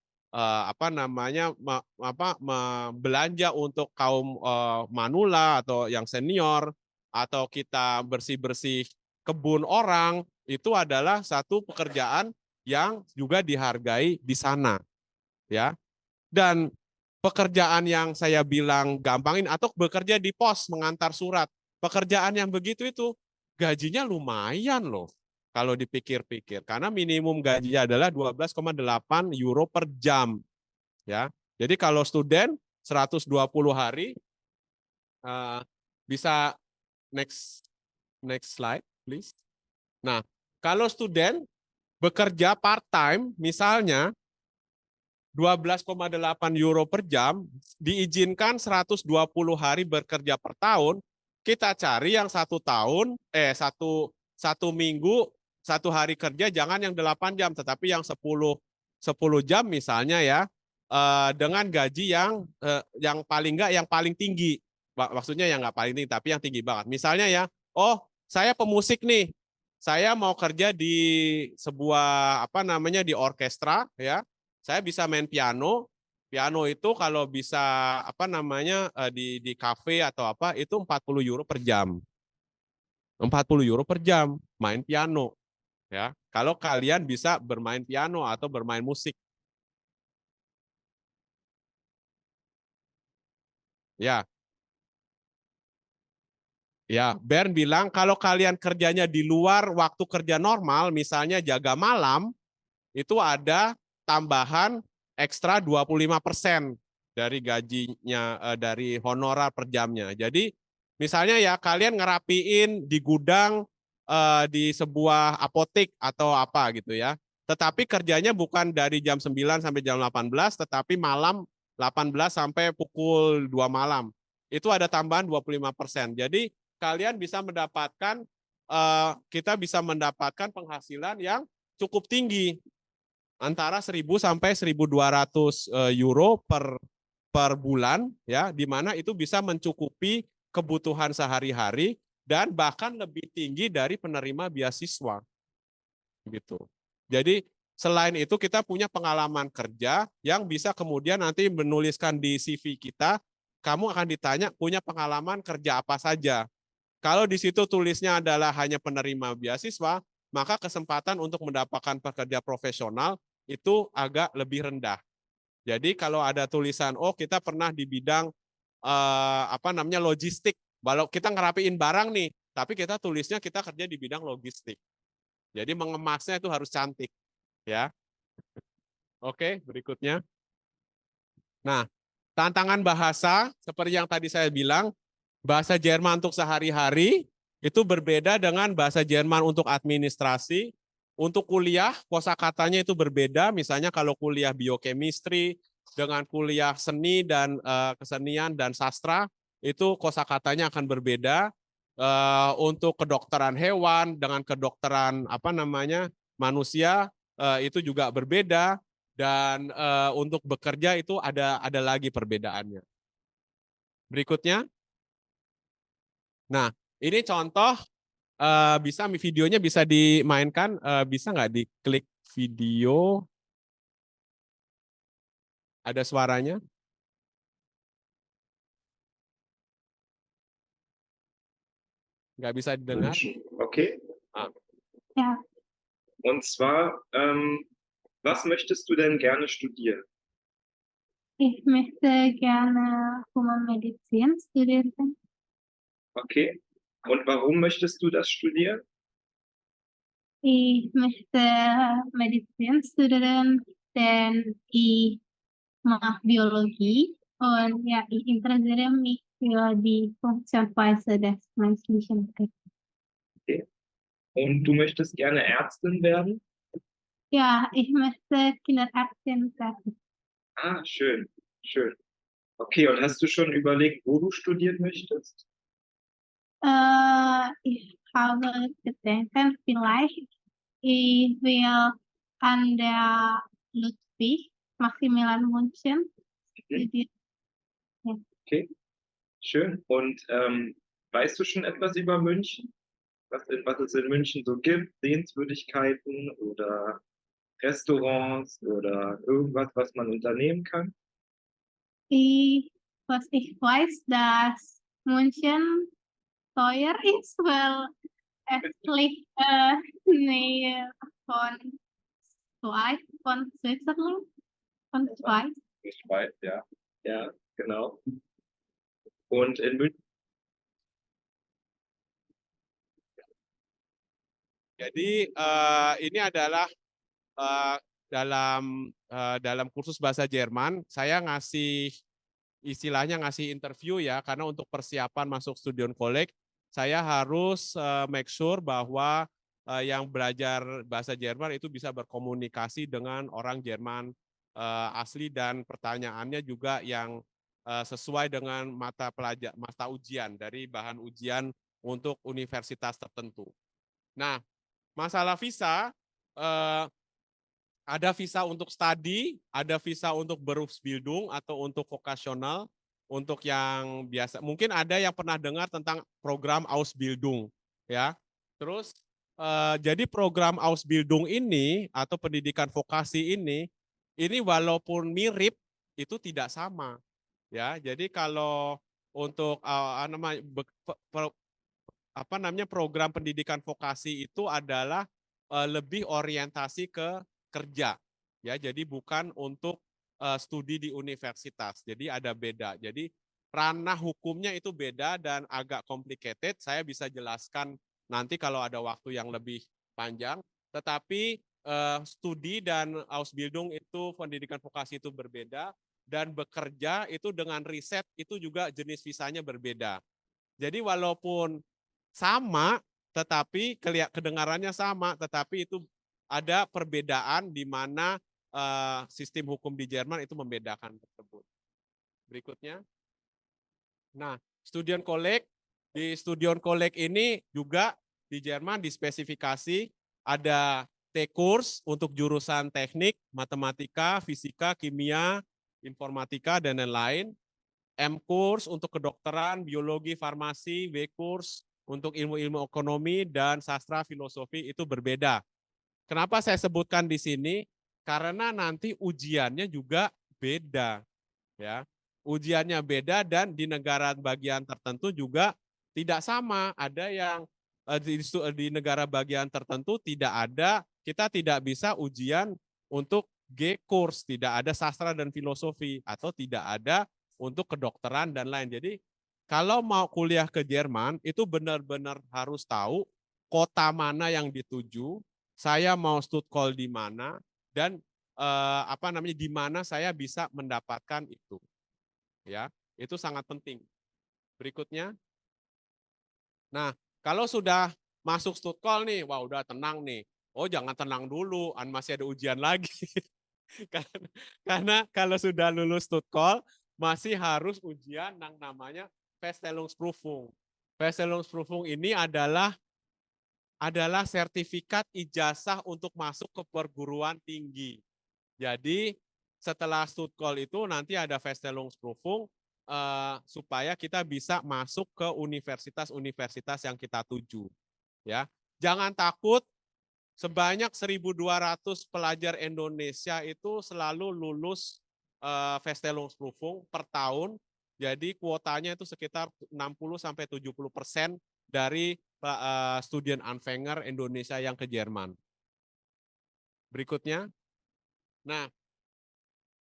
belanja untuk kaum manula atau yang senior, atau kita bersih-bersih kebun orang, itu adalah satu pekerjaan yang juga dihargai di sana, ya. Dan pekerjaan yang saya bilang gampangin atau bekerja di pos mengantar surat, pekerjaan yang begitu itu gajinya lumayan loh kalau dipikir-pikir karena minimum gajinya adalah 12,8 euro per jam, ya. Jadi kalau student 120 hari bisa next slide please. Nah, kalau student bekerja part time misalnya 12,8 euro per jam, diizinkan 120 hari bekerja per tahun, kita cari yang satu minggu, satu hari kerja, jangan yang 8 jam, tetapi yang 10 jam misalnya ya, dengan gaji yang paling enggak yang paling tinggi. Maksudnya yang enggak paling tinggi, tapi yang tinggi banget. Misalnya ya, oh saya pemusik nih, saya mau kerja di sebuah di orkestra ya. Saya bisa main piano. Piano itu kalau bisa di kafe atau apa itu 40 euro per jam. 40 euro per jam main piano, ya. Kalau kalian bisa bermain piano atau bermain musik. Ya. Ya, Bern bilang kalau kalian kerjanya di luar waktu kerja normal, misalnya jaga malam, itu ada tambahan ekstra 25%. dari gajinya, dari honorar per jamnya. Jadi misalnya ya kalian ngerapiin di gudang, di sebuah apotek atau apa gitu ya. Tetapi kerjanya bukan dari jam 9 sampai jam 18, tetapi malam 18 sampai pukul 2 malam. Itu ada tambahan 25%. Jadi kalian bisa mendapatkan, kita bisa mendapatkan penghasilan yang cukup tinggi, antara 1.000 sampai 1.200 euro per bulan, ya, di mana itu bisa mencukupi kebutuhan sehari-hari dan bahkan lebih tinggi dari penerima beasiswa, gitu. Jadi selain itu kita punya pengalaman kerja yang bisa kemudian nanti menuliskan di CV kita, kamu akan ditanya punya pengalaman kerja apa saja. Kalau di situ tulisnya adalah hanya penerima beasiswa, maka kesempatan untuk mendapatkan pekerja profesional itu agak lebih rendah. Jadi kalau ada tulisan, oh kita pernah di bidang logistik, walau kita ngerapiin barang nih, tapi kita tulisnya kita kerja di bidang logistik. Jadi mengemasnya itu harus cantik, ya. Oke, berikutnya. Nah, tantangan bahasa seperti yang tadi saya bilang, bahasa Jerman untuk sehari-hari itu berbeda dengan bahasa Jerman untuk administrasi. Untuk kuliah, kosakatanya itu berbeda. Misalnya kalau kuliah biochemistry dengan kuliah seni dan kesenian dan sastra, itu kosakatanya akan berbeda. Untuk kedokteran hewan dengan kedokteran manusia, itu juga berbeda. Dan untuk bekerja itu ada lagi perbedaannya. Berikutnya. Nah, ini contoh, videonya bisa dimainkan, bisa nggak diklik video? Ada suaranya? Nggak bisa didengar? Okay. Ja, Und zwar, was möchtest du denn gerne studieren? ich möchte gerne Humanmedizin studieren. Okay. Und warum möchtest du das studieren? Ich möchte Medizin studieren, denn ich mag Biologie und ja, ich interessiere mich für die Funktionsweise des menschlichen Körpers. Und du möchtest gerne Ärztin werden? Ja, ich möchte Kinderärztin werden. Ah, schön, schön. Okay, und hast du schon überlegt, wo du studieren möchtest? Ich habe gedacht, vielleicht ich will an der Ludwig Maximilian München studieren. Ja. Okay, schön. Und weißt du schon etwas über München? Was es in München so gibt? Sehenswürdigkeiten oder Restaurants oder irgendwas, was man unternehmen kann? Was ich weiß, dass München teuer ist, weil es liegt näher von Switzerland, von Schweiz. Schweiz, ja. Ja, genau. Und in München. Jadi ini adalah dalam kursus bahasa Jerman, saya istilahnya ngasih interview ya, karena untuk persiapan masuk Studion Kolleg, saya harus make sure bahwa yang belajar bahasa Jerman itu bisa berkomunikasi dengan orang Jerman asli dan pertanyaannya juga yang sesuai dengan mata ujian dari bahan ujian untuk universitas tertentu. Nah, masalah visa, ada visa untuk studi, ada visa untuk Berufsbildung atau untuk vokasional. Untuk yang biasa, mungkin ada yang pernah dengar tentang program Ausbildung, ya. Terus jadi program Ausbildung ini atau pendidikan vokasi ini walaupun mirip itu tidak sama, ya. Jadi kalau untuk program pendidikan vokasi itu adalah lebih orientasi ke kerja, ya. Jadi bukan untuk studi di universitas. Jadi ada beda. Jadi ranah hukumnya itu beda dan agak complicated. Saya bisa jelaskan nanti kalau ada waktu yang lebih panjang. Tetapi studi dan Ausbildung itu pendidikan vokasi itu berbeda, dan bekerja itu dengan riset itu juga jenis visanya berbeda. Jadi walaupun sama, tetapi kedengarannya sama, tetapi itu ada perbedaan di mana sistem hukum di Jerman itu membedakan tersebut. Berikutnya. Nah, Studienkolleg, di Studienkolleg ini juga di Jerman dispesifikasi ada T-Kurs untuk jurusan teknik, matematika, fisika, kimia, informatika, dan lain-lain. M-Kurs untuk kedokteran, biologi, farmasi, W-Kurs untuk ilmu-ilmu ekonomi, dan sastra, filosofi itu berbeda. Kenapa saya sebutkan di sini? Karena nanti ujiannya juga beda. Ya, ujiannya beda dan di negara bagian tertentu juga tidak sama. Ada yang di negara bagian tertentu tidak ada, kita tidak bisa ujian untuk G-Kurs, tidak ada sastra dan filosofi, atau tidak ada untuk kedokteran dan lain. Jadi kalau mau kuliah ke Jerman itu benar-benar harus tahu kota mana yang dituju, saya mau Stuttgart di mana, dan di mana saya bisa mendapatkan itu. Ya, itu sangat penting. Berikutnya. Nah, kalau sudah masuk Stuttgart nih, wah udah tenang nih. Oh, jangan tenang dulu, masih ada ujian lagi. Karena kalau sudah lulus Stuttgart, masih harus ujian yang namanya Feststellungsprüfung. Feststellungsprüfung ini adalah sertifikat ijazah untuk masuk ke perguruan tinggi. Jadi setelah Stuttgart itu nanti ada Feststellungsprüfung supaya kita bisa masuk ke universitas-universitas yang kita tuju. Ya, jangan takut. Sebanyak 1.200 pelajar Indonesia itu selalu lulus Feststellungsprüfung per tahun. Jadi kuotanya itu sekitar 60-70% dari Studienanfänger Indonesia yang ke Jerman. Berikutnya. Nah,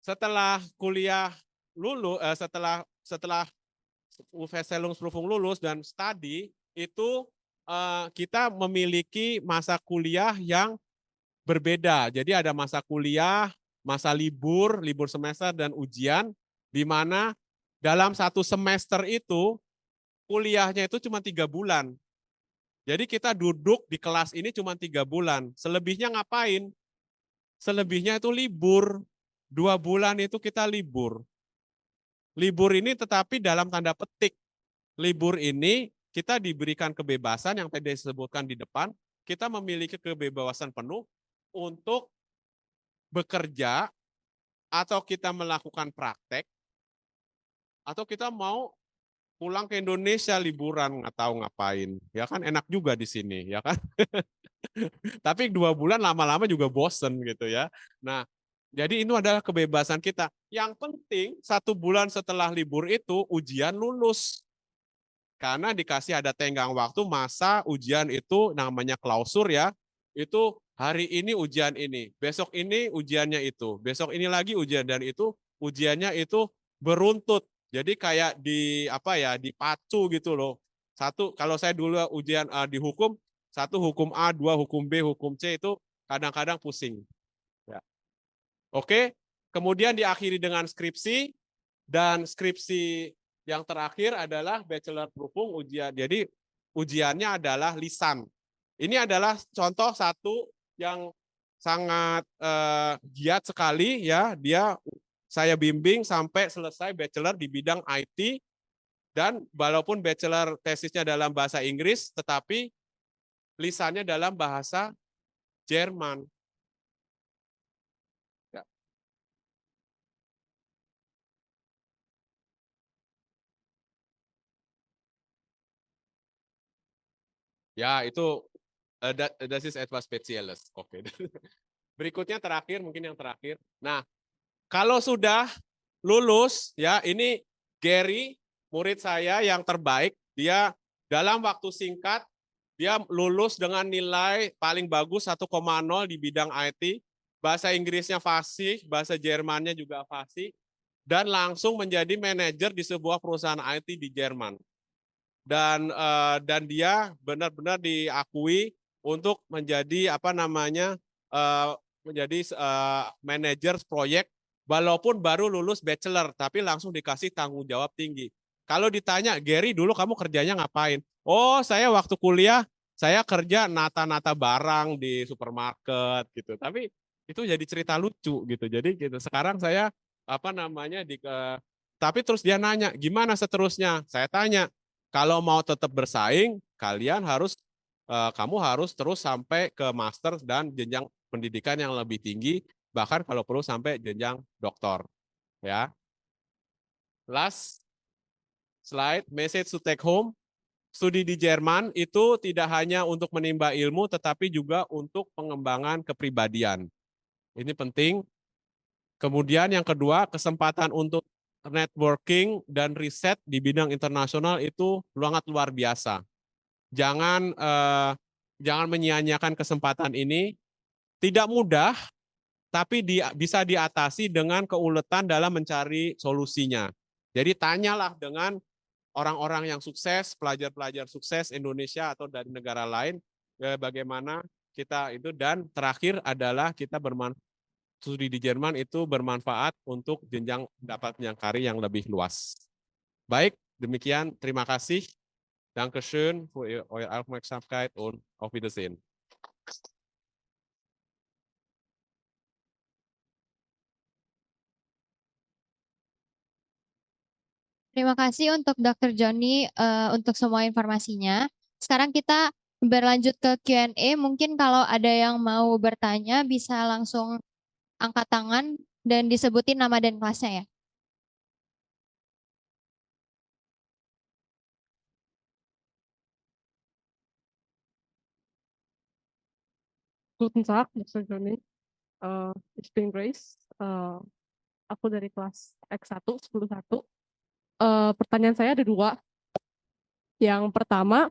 setelah kuliah lulus, setelah Feststellungsprüfung lulus dan studi, itu kita memiliki masa kuliah yang berbeda. Jadi ada masa kuliah, masa libur semester, dan ujian, di mana dalam satu semester itu kuliahnya itu cuma 3 bulan. Jadi kita duduk di kelas ini cuma 3 bulan. Selebihnya ngapain? Selebihnya itu libur. 2 bulan itu kita libur. Libur ini tetapi dalam tanda petik. Libur ini kita diberikan kebebasan yang tadi disebutkan di depan. Kita memiliki kebebasan penuh untuk bekerja, atau kita melakukan praktek, atau kita mau pulang ke Indonesia liburan, nggak tahu ngapain. Ya kan enak juga di sini, ya kan? Tapi 2 bulan lama-lama juga bosen gitu ya. Nah, jadi ini adalah kebebasan kita. Yang penting 1 bulan setelah libur itu ujian lulus. Karena dikasih ada tenggang waktu masa ujian itu namanya klausur ya. Itu hari ini ujian ini, besok ini ujiannya itu, besok ini lagi ujian, dan itu ujiannya itu beruntut. Jadi kayak dipacu gitu loh. Satu, kalau saya dulu ujian di hukum, 1 hukum A, 2 hukum B, hukum C, itu kadang-kadang pusing. Ya. Oke, kemudian diakhiri dengan skripsi, dan skripsi yang terakhir adalah Bachelorprüfung ujian. Jadi ujiannya adalah lisan. Ini adalah contoh satu yang sangat giat sekali ya. Saya bimbing sampai selesai bachelor di bidang IT, dan walaupun bachelor tesisnya dalam bahasa Inggris, tetapi lisannya dalam bahasa Jerman. Ya. Ya, itu das ist etwas Spezielles. Oke. Berikutnya terakhir, mungkin yang terakhir. Nah, kalau sudah lulus, ya ini Gary, murid saya yang terbaik. Dia dalam waktu singkat, dia lulus dengan nilai paling bagus 1,0 di bidang IT. Bahasa Inggrisnya fasih, bahasa Jermannya juga fasih. Dan langsung menjadi manajer di sebuah perusahaan IT di Jerman. Dan dia benar-benar diakui untuk menjadi menjadi manajer proyek walaupun baru lulus bachelor, tapi langsung dikasih tanggung jawab tinggi. Kalau ditanya, Gary dulu kamu kerjanya ngapain? Oh, saya waktu kuliah saya kerja nata-nata barang di supermarket gitu. Tapi itu jadi cerita lucu gitu. Jadi gitu. Sekarang saya tapi terus dia nanya, gimana seterusnya? Saya tanya, kalau mau tetap bersaing, kamu harus terus sampai ke master dan jenjang pendidikan yang lebih tinggi, bahkan kalau perlu sampai jenjang doktor. Ya. Last slide, message to take home. Studi di Jerman itu tidak hanya untuk menimba ilmu, tetapi juga untuk pengembangan kepribadian. Ini penting. Kemudian yang kedua, kesempatan untuk networking dan riset di bidang internasional itu sangat luar biasa. Jangan menyia-nyiakan kesempatan ini. Tidak mudah, tapi bisa diatasi dengan keuletan dalam mencari solusinya. Jadi tanyalah dengan orang-orang yang sukses, pelajar-pelajar sukses Indonesia atau dari negara lain, bagaimana kita itu, dan terakhir adalah kita studi di Jerman itu bermanfaat untuk jenjang dapat jenjang karir yang lebih luas. Baik, demikian. Terima kasih. Dankeschön für eure Aufmerksamkeit und auf Wiedersehen. Terima kasih untuk Dr. Joni untuk semua informasinya. Sekarang kita berlanjut ke Q&A. Mungkin kalau ada yang mau bertanya bisa langsung angkat tangan dan disebutin nama dan kelasnya ya. Guten Tag, Dr. Joni. Ich bin Grace. Aku dari kelas X1, 10.1. Pertanyaan saya ada dua. Yang pertama,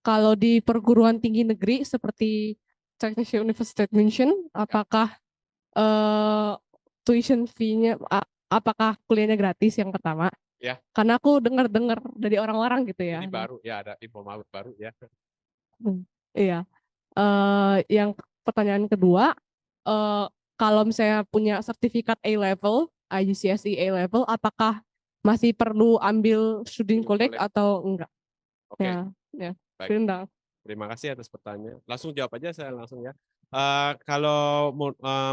kalau di perguruan tinggi negeri seperti Technische Universität München, apakah tuition fee-nya, apakah kuliahnya gratis yang pertama? Ya. Karena aku dengar-dengar dari orang-orang gitu ya. Ini baru, ya ada info baru ya. Iya. Yang pertanyaan kedua, kalau misalnya punya sertifikat A-level, IGCSE A-level, apakah masih perlu ambil Studienkolleg atau enggak? Oke. Ya. Baik. Terima kasih atas pertanyaan. Langsung jawab aja saya langsung ya. Kalau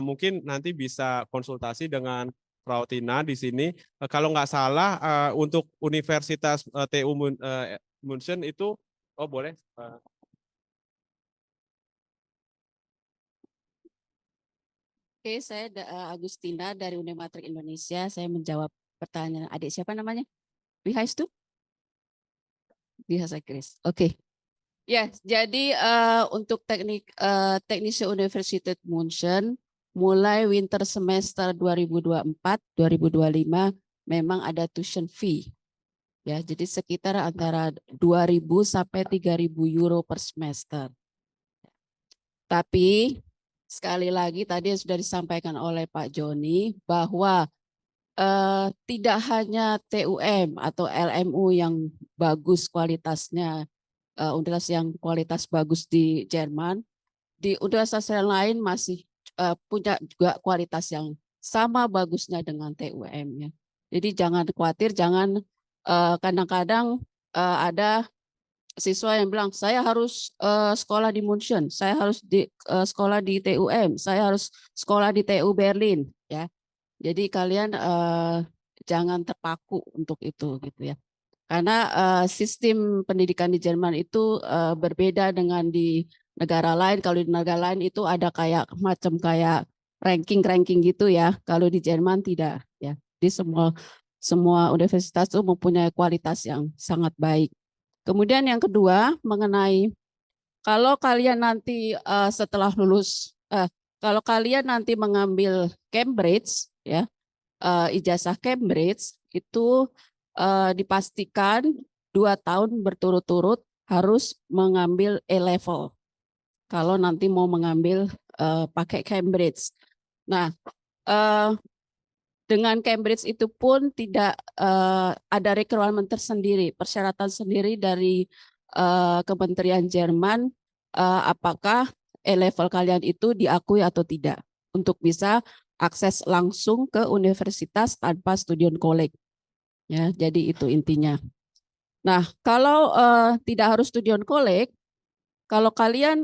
mungkin nanti bisa konsultasi dengan Frau Tina di sini. Kalau nggak salah untuk Universitas TU München itu, boleh. Oke, saya Agustina dari Unimatrik Indonesia. Saya menjawab pertanyaan adik siapa namanya? Wie heißt du? Wie heißt Chris? Oke. Ya, jadi untuk Technische Universität München mulai winter semester 2024-2025 memang ada tuition fee. Ya, jadi sekitar antara 2.000 sampai 3.000 euro per semester. Tapi sekali lagi tadi sudah disampaikan oleh Pak Joni bahwa tidak hanya TUM atau LMU yang bagus kualitasnya, universitas yang kualitas bagus di Jerman, di universitas yang lain masih punya juga kualitas yang sama bagusnya dengan TUM-nya. Jadi jangan khawatir, jangan kadang-kadang ada siswa yang bilang saya harus sekolah di München, saya harus sekolah di TUM, saya harus sekolah di TU Berlin, ya. Jadi kalian jangan terpaku untuk itu, gitu ya. Karena sistem pendidikan di Jerman itu berbeda dengan di negara lain. Kalau di negara lain itu ada kayak ranking gitu ya. Kalau di Jerman tidak, ya. Di semua universitas itu mempunyai kualitas yang sangat baik. Kemudian yang kedua mengenai kalau kalian nanti setelah lulus, kalau kalian nanti mengambil Cambridge, ya, ijazah Cambridge itu dipastikan 2 tahun berturut-turut harus mengambil A-level. Kalau nanti mau mengambil pakai Cambridge. Nah, dengan Cambridge itu pun tidak ada requirement tersendiri, persyaratan sendiri dari Kementerian Jerman, apakah level kalian itu diakui atau tidak untuk bisa akses langsung ke universitas tanpa student college. Ya, jadi itu intinya. Nah, kalau tidak harus student college, kalau kalian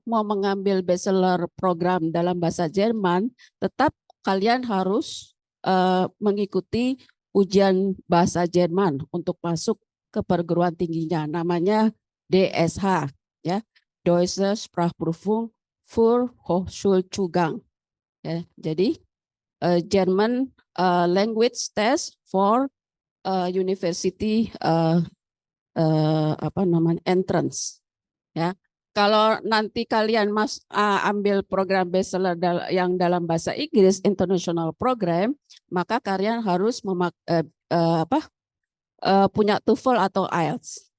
mau mengambil bachelor program dalam bahasa Jerman, tetap kalian harus mengikuti ujian bahasa Jerman untuk masuk ke perguruan tingginya. Namanya DSH, ya, Deutsche Sprachprüfung für Hochschulzugang. Ya, jadi German language test for university entrance. Ya, kalau nanti kalian ambil program bachelor yang dalam bahasa Inggris international program, maka kalian harus punya TOEFL atau IELTS.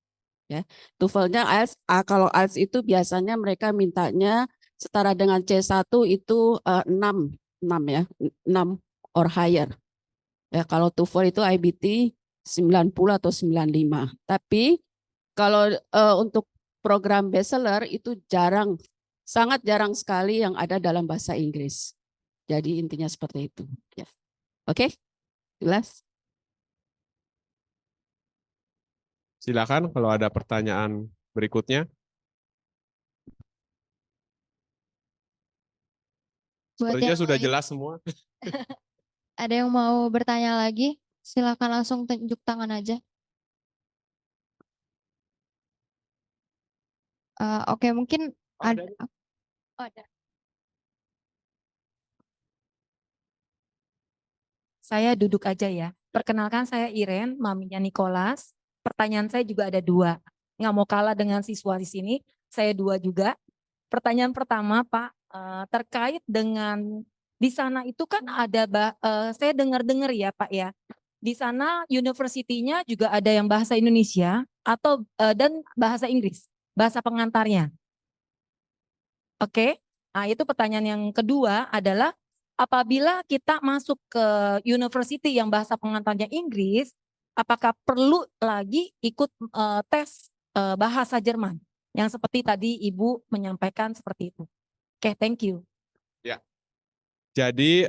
Ya, TOEFL-nya IELTS. Kalau IELTS itu biasanya mereka mintanya setara dengan C1 itu 6 ya, 6 or higher. Ya, kalau TOEFL itu IBT 90 atau 95. Tapi kalau untuk program bachelor itu sangat jarang sekali yang ada dalam bahasa Inggris. Jadi intinya seperti itu. Ya. Oke, jelas? Silakan kalau ada pertanyaan berikutnya. Buat Sepertinya yang sudah lain, jelas semua. ada yang mau bertanya lagi? Silakan langsung tunjuk tangan aja. Oke, mungkin ada. Oh, ada. Saya duduk aja ya. Perkenalkan saya Iren, maminya Nicholas. Pertanyaan saya juga ada 2. Nggak mau kalah dengan siswa di sini. Saya 2 juga. Pertanyaan pertama Pak, terkait dengan di sana itu kan ada, saya dengar-dengar ya Pak ya. Di sana universitinya juga ada yang bahasa Indonesia atau dan bahasa Inggris, bahasa pengantarnya. Oke, nah itu pertanyaan yang kedua adalah apabila kita masuk ke university yang bahasa pengantarnya Inggris, apakah perlu lagi ikut tes bahasa Jerman? Yang seperti tadi Ibu menyampaikan seperti itu. Oke, thank you. Ya. Jadi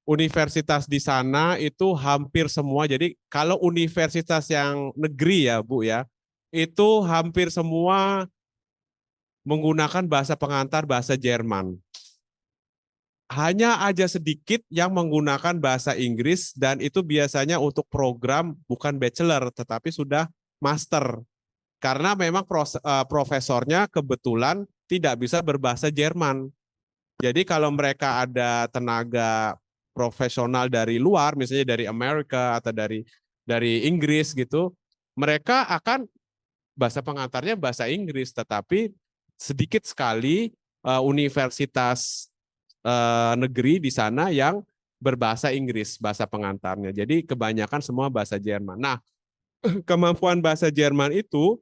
universitas di sana itu hampir semua. Jadi kalau universitas yang negeri ya Bu ya, itu hampir semua menggunakan bahasa pengantar bahasa Jerman. Hanya aja sedikit yang menggunakan bahasa Inggris dan itu biasanya untuk program bukan bachelor tetapi sudah master. Karena memang profesornya kebetulan tidak bisa berbahasa Jerman. Jadi kalau mereka ada tenaga profesional dari luar, misalnya dari Amerika atau dari Inggris gitu, mereka akan bahasa pengantarnya bahasa Inggris, tetapi sedikit sekali universitas negeri di sana yang berbahasa Inggris bahasa pengantarnya. Jadi kebanyakan semua bahasa Jerman. Nah, kemampuan bahasa Jerman itu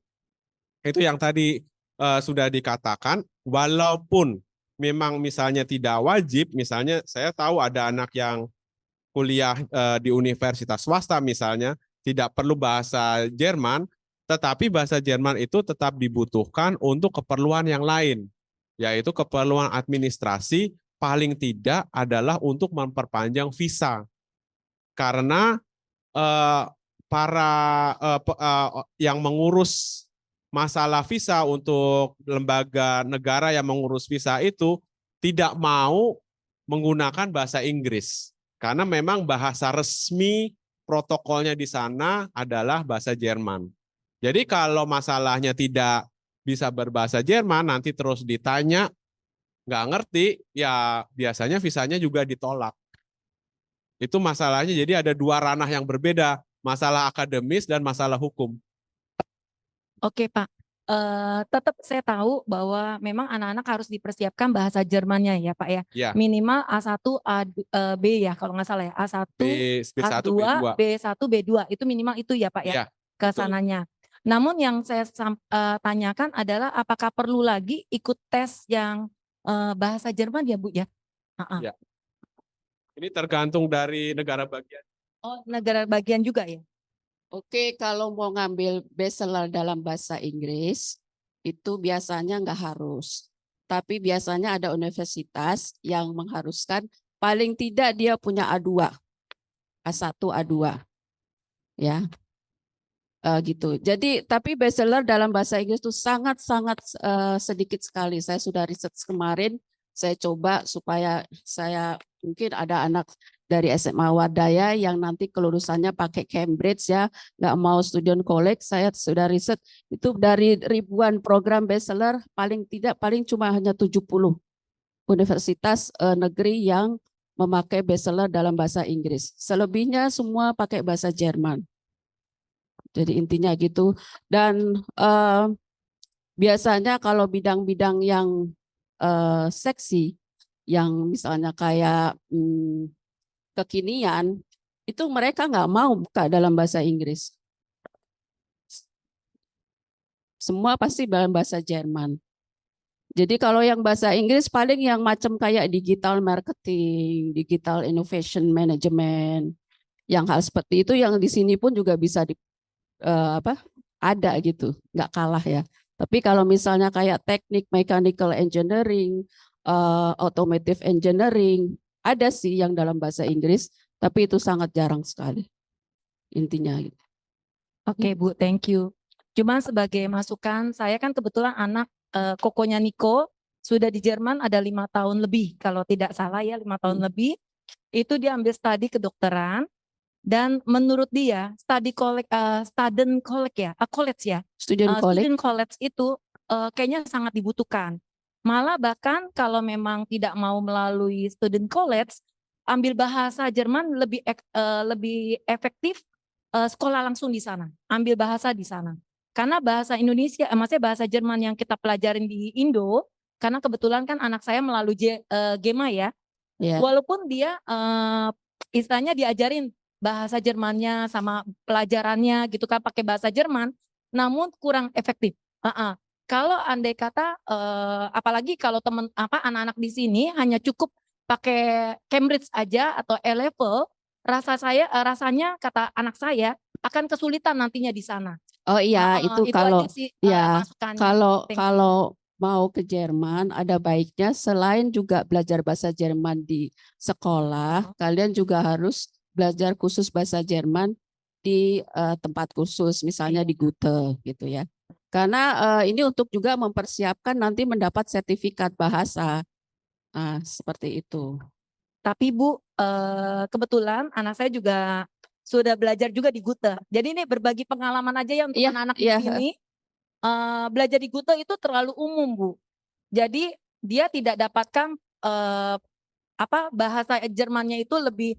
yang tadi sudah dikatakan, walaupun memang misalnya tidak wajib, misalnya saya tahu ada anak yang kuliah di universitas swasta misalnya, tidak perlu bahasa Jerman, tetapi bahasa Jerman itu tetap dibutuhkan untuk keperluan yang lain, yaitu keperluan administrasi, paling tidak adalah untuk memperpanjang visa. Karena para yang mengurus masalah visa untuk lembaga negara yang mengurus visa itu tidak mau menggunakan bahasa Inggris. Karena memang bahasa resmi protokolnya di sana adalah bahasa Jerman. Jadi kalau masalahnya tidak bisa berbahasa Jerman, nanti terus ditanya, nggak ngerti, ya biasanya visanya juga ditolak. Itu masalahnya, jadi ada 2 ranah yang berbeda, masalah akademis dan masalah hukum. Oke Pak, tetap saya tahu bahwa memang anak-anak harus dipersiapkan bahasa Jermannya ya Pak ya. Ya. Minimal A1, B ya kalau nggak salah ya. A1, B1, A2, B2. B1, B2 itu minimal itu ya Pak ya, Ya. ke sananya. Namun yang saya tanyakan adalah apakah perlu lagi ikut tes yang bahasa Jerman ya Bu ya? Ya. Ini tergantung dari negara bagian. Oh, negara bagian juga ya? Oke, kalau mau ngambil bachelor dalam bahasa Inggris, itu biasanya nggak harus. tapi biasanya ada universitas yang mengharuskan paling tidak dia punya A2, A1, A2, ya. Gitu. Jadi tapi bestseller dalam bahasa Inggris itu sangat-sangat sedikit sekali. Saya sudah riset kemarin, saya coba supaya saya mungkin ada anak dari SMA Wadaya yang nanti kelulusannya pakai Cambridge ya, nggak mau student college. Saya sudah riset itu dari ribuan program bestseller paling cuma hanya 70 universitas negeri yang memakai bestseller dalam bahasa Inggris. Selebihnya semua pakai bahasa Jerman. Jadi intinya gitu. Dan biasanya kalau bidang-bidang yang seksi, yang misalnya kayak kekinian, itu mereka nggak mau buka dalam bahasa Inggris. Semua pasti dalam bahasa Jerman. Jadi kalau yang bahasa Inggris paling yang macam kayak digital marketing, digital innovation management, yang hal seperti itu yang di sini pun juga bisa ada gitu, nggak kalah ya. Tapi kalau misalnya kayak teknik mechanical engineering, automotive engineering, ada sih yang dalam bahasa Inggris, tapi itu sangat jarang sekali intinya. Gitu. Oke Bu, thank you. Cuma sebagai masukan, saya kan kebetulan anak kokonya Niko sudah di Jerman ada 5 tahun lebih, kalau tidak salah ya 5 tahun lebih. Itu dia ambil studi kedokteran. Dan menurut dia student college itu kayaknya sangat dibutuhkan. Malah bahkan kalau memang tidak mau melalui student college, ambil bahasa Jerman lebih efektif sekolah langsung di sana, ambil bahasa di sana. Karena bahasa Indonesia, maksudnya bahasa Jerman yang kita pelajarin di Indo, karena kebetulan kan anak saya melalui GEMA ya, walaupun dia istilahnya diajarin bahasa Jermannya sama pelajarannya gitu kan pakai bahasa Jerman, namun kurang efektif. Kalau andai kata, apalagi kalau anak-anak di sini hanya cukup pakai Cambridge aja atau A-level, rasanya kata anak saya akan kesulitan nantinya di sana. Oh iya, itu kalau aja sih, ya masukannya. kalau mau ke Jerman ada baiknya selain juga belajar bahasa Jerman di sekolah, kalian juga harus belajar khusus bahasa Jerman di tempat khusus, misalnya di Goethe gitu ya. Karena ini untuk juga mempersiapkan nanti mendapat sertifikat bahasa. Nah, seperti itu. Tapi Bu, kebetulan anak saya juga sudah belajar juga di Goethe. Jadi ini berbagi pengalaman aja ya untuk anak-anak di sini. Belajar di Goethe itu terlalu umum Bu. Jadi dia tidak dapatkan bahasa Jermannya itu lebih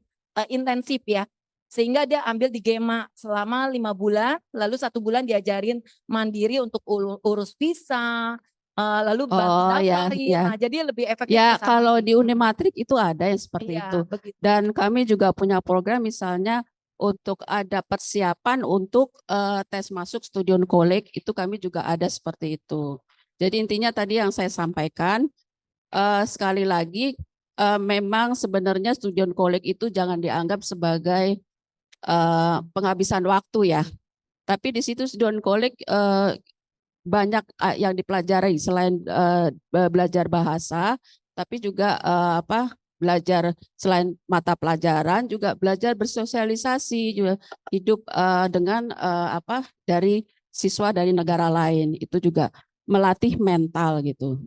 intensif ya, sehingga dia ambil di GEMA selama 5 bulan, lalu 1 bulan diajarin mandiri untuk urus visa, lalu bantu daftarin. Nah, jadi lebih efektif. Ya kalau di Unimatrik itu ada yang seperti itu. Begitu. Dan kami juga punya program misalnya untuk ada persiapan untuk tes masuk student college, itu kami juga ada seperti itu. Jadi intinya tadi yang saya sampaikan, sekali lagi memang sebenarnya student college itu jangan dianggap sebagai penghabisan waktu ya. Tapi di situ student college banyak yang dipelajari selain belajar bahasa, tapi juga belajar selain mata pelajaran juga belajar bersosialisasi, juga hidup dengan dari siswa dari negara lain, itu juga melatih mental gitu.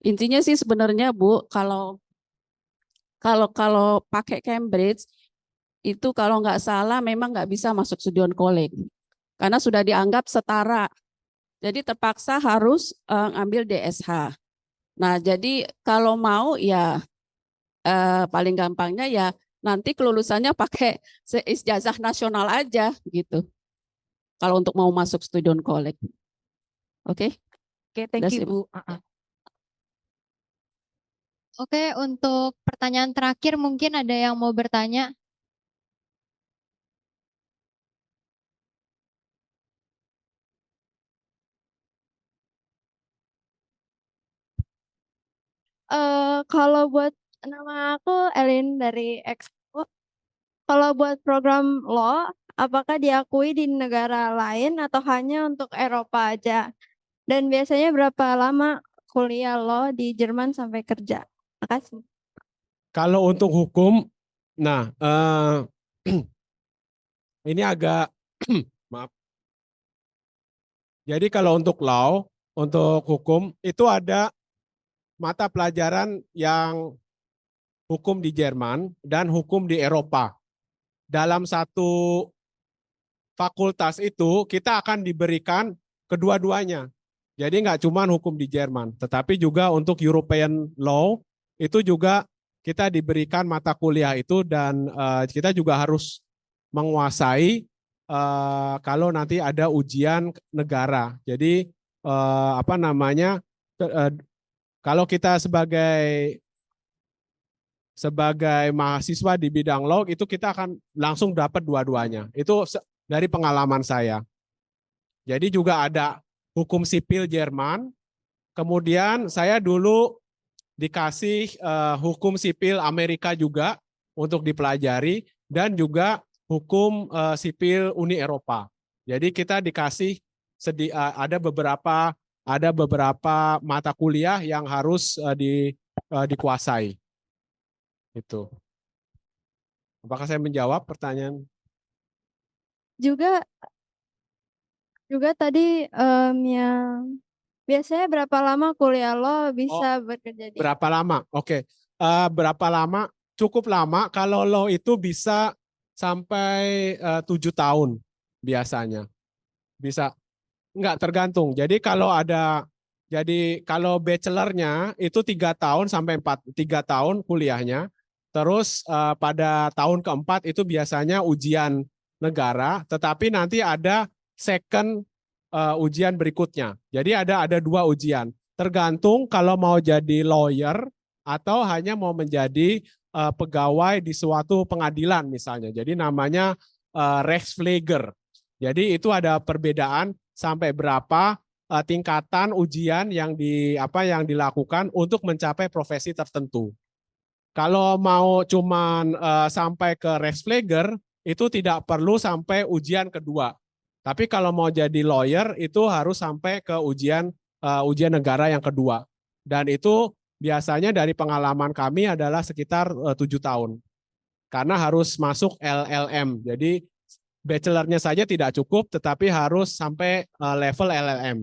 Intinya sih sebenarnya Bu, kalau pakai Cambridge itu kalau nggak salah memang nggak bisa masuk student college karena sudah dianggap setara. Jadi terpaksa harus ambil DSH. Nah, jadi kalau mau ya paling gampangnya ya nanti kelulusannya pakai ijazah nasional aja gitu. Kalau untuk mau masuk student college. Oke. Oke, thank you Bu. Oke, untuk pertanyaan terakhir mungkin ada yang mau bertanya? Kalau buat nama aku Elin dari Expo. Kalau buat program law, apakah diakui di negara lain atau hanya untuk Eropa aja? Dan biasanya berapa lama kuliah law di Jerman sampai kerja? Makasih. Kalau untuk hukum, nah ini agak maaf. Jadi kalau untuk law, untuk hukum itu ada mata pelajaran yang hukum di Jerman dan hukum di Eropa. Dalam satu fakultas itu kita akan diberikan kedua-duanya. Jadi nggak cuma hukum di Jerman, tetapi juga untuk European Law itu juga kita diberikan mata kuliah itu dan kita juga harus menguasai kalau nanti ada ujian negara. Jadi apa namanya kalau kita sebagai mahasiswa di bidang law itu kita akan langsung dapat dua-duanya. Itu dari pengalaman saya. Jadi juga ada hukum sipil Jerman. Kemudian saya dulu dikasih hukum sipil Amerika juga untuk dipelajari dan juga hukum sipil Uni Eropa. Jadi kita dikasih ada beberapa mata kuliah yang harus dikuasai. Itu. Apakah saya menjawab pertanyaan? Juga tadi yang biasanya berapa lama kuliah lo bisa bekerja di? Berapa lama? Oke. Berapa lama? Cukup lama. Kalau lo itu bisa sampai 7 tahun biasanya. Bisa. Enggak, tergantung. Jadi kalau kalau bachelornya itu 3 tahun sampai 3 tahun kuliahnya. Terus pada tahun keempat itu biasanya ujian negara, tetapi nanti ada second ujian berikutnya. Jadi ada 2 ujian. Tergantung kalau mau jadi lawyer atau hanya mau menjadi pegawai di suatu pengadilan misalnya. Jadi namanya Rechtspfleger. Jadi itu ada perbedaan sampai berapa tingkatan ujian yang dilakukan untuk mencapai profesi tertentu. Kalau mau cuman sampai ke Rechtspfleger itu tidak perlu sampai ujian kedua. Tapi kalau mau jadi lawyer itu harus sampai ke ujian negara yang kedua. Dan itu biasanya dari pengalaman kami adalah sekitar 7 tahun. Karena harus masuk LLM. Jadi bachelornya saja tidak cukup, tetapi harus sampai level LLM.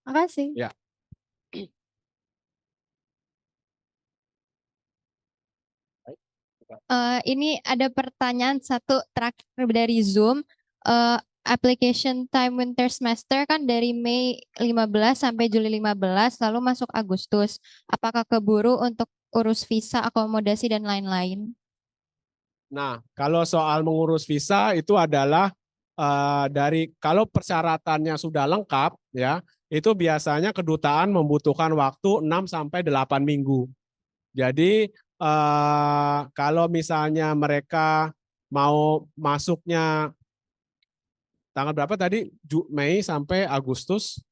Makasih. Ya. Ini ada pertanyaan satu terakhir dari Zoom. Application time winter semester kan dari Mei 15 sampai Juli 15, lalu masuk Agustus. Apakah keburu untuk urus visa, akomodasi, dan lain-lain? Nah, kalau soal mengurus visa itu adalah kalau persyaratannya sudah lengkap, ya, itu biasanya kedutaan membutuhkan waktu 6 sampai 8 minggu. Jadi kalau misalnya mereka mau masuknya tanggal berapa tadi? Mei sampai Agustus.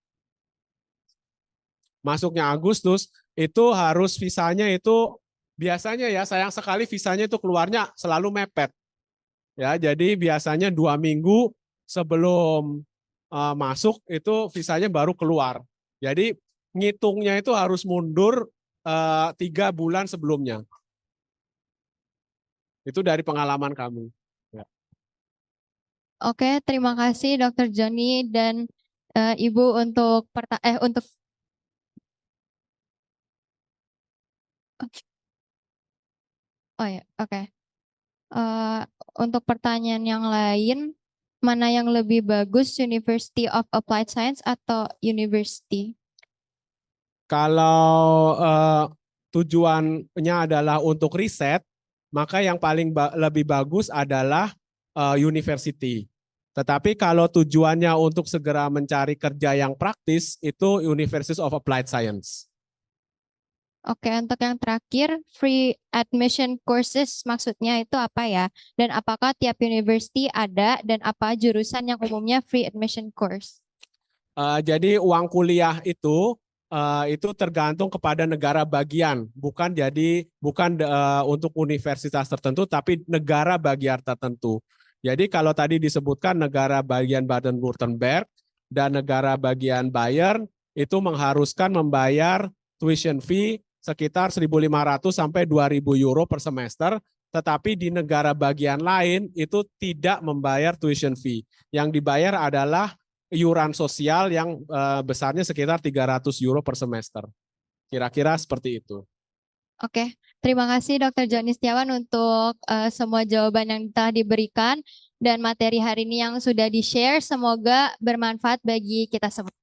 Masuknya Agustus itu harus visanya itu biasanya ya sayang sekali visanya itu keluarnya selalu mepet. Ya, jadi biasanya 2 minggu sebelum masuk itu visanya baru keluar. Jadi ngitungnya itu harus mundur 3 bulan sebelumnya. Itu dari pengalaman kami. Ya. Oke, terima kasih Dr. Johnny dan Ibu untuk Oh ya, oke. Untuk pertanyaan yang lain, mana yang lebih bagus, University of Applied Science atau University? Kalau tujuannya adalah untuk riset, maka yang paling lebih bagus adalah university. Tetapi kalau tujuannya untuk segera mencari kerja yang praktis, itu University of Applied Science. Oke, untuk yang terakhir, free admission courses maksudnya itu apa ya? Dan apakah tiap university ada dan apa jurusan yang umumnya free admission course? Jadi uang kuliah itu tergantung kepada negara bagian, bukan untuk universitas tertentu, tapi negara bagian tertentu. Jadi kalau tadi disebutkan negara bagian Baden-Württemberg dan negara bagian Bayern, itu mengharuskan membayar tuition fee sekitar 1.500 sampai 2.000 euro per semester, tetapi di negara bagian lain itu tidak membayar tuition fee. Yang dibayar adalah iuran sosial yang besarnya sekitar 300 euro per semester. Kira-kira seperti itu. Oke, terima kasih Dr. Joni Setiawan untuk semua jawaban yang telah diberikan dan materi hari ini yang sudah di-share. Semoga bermanfaat bagi kita semua.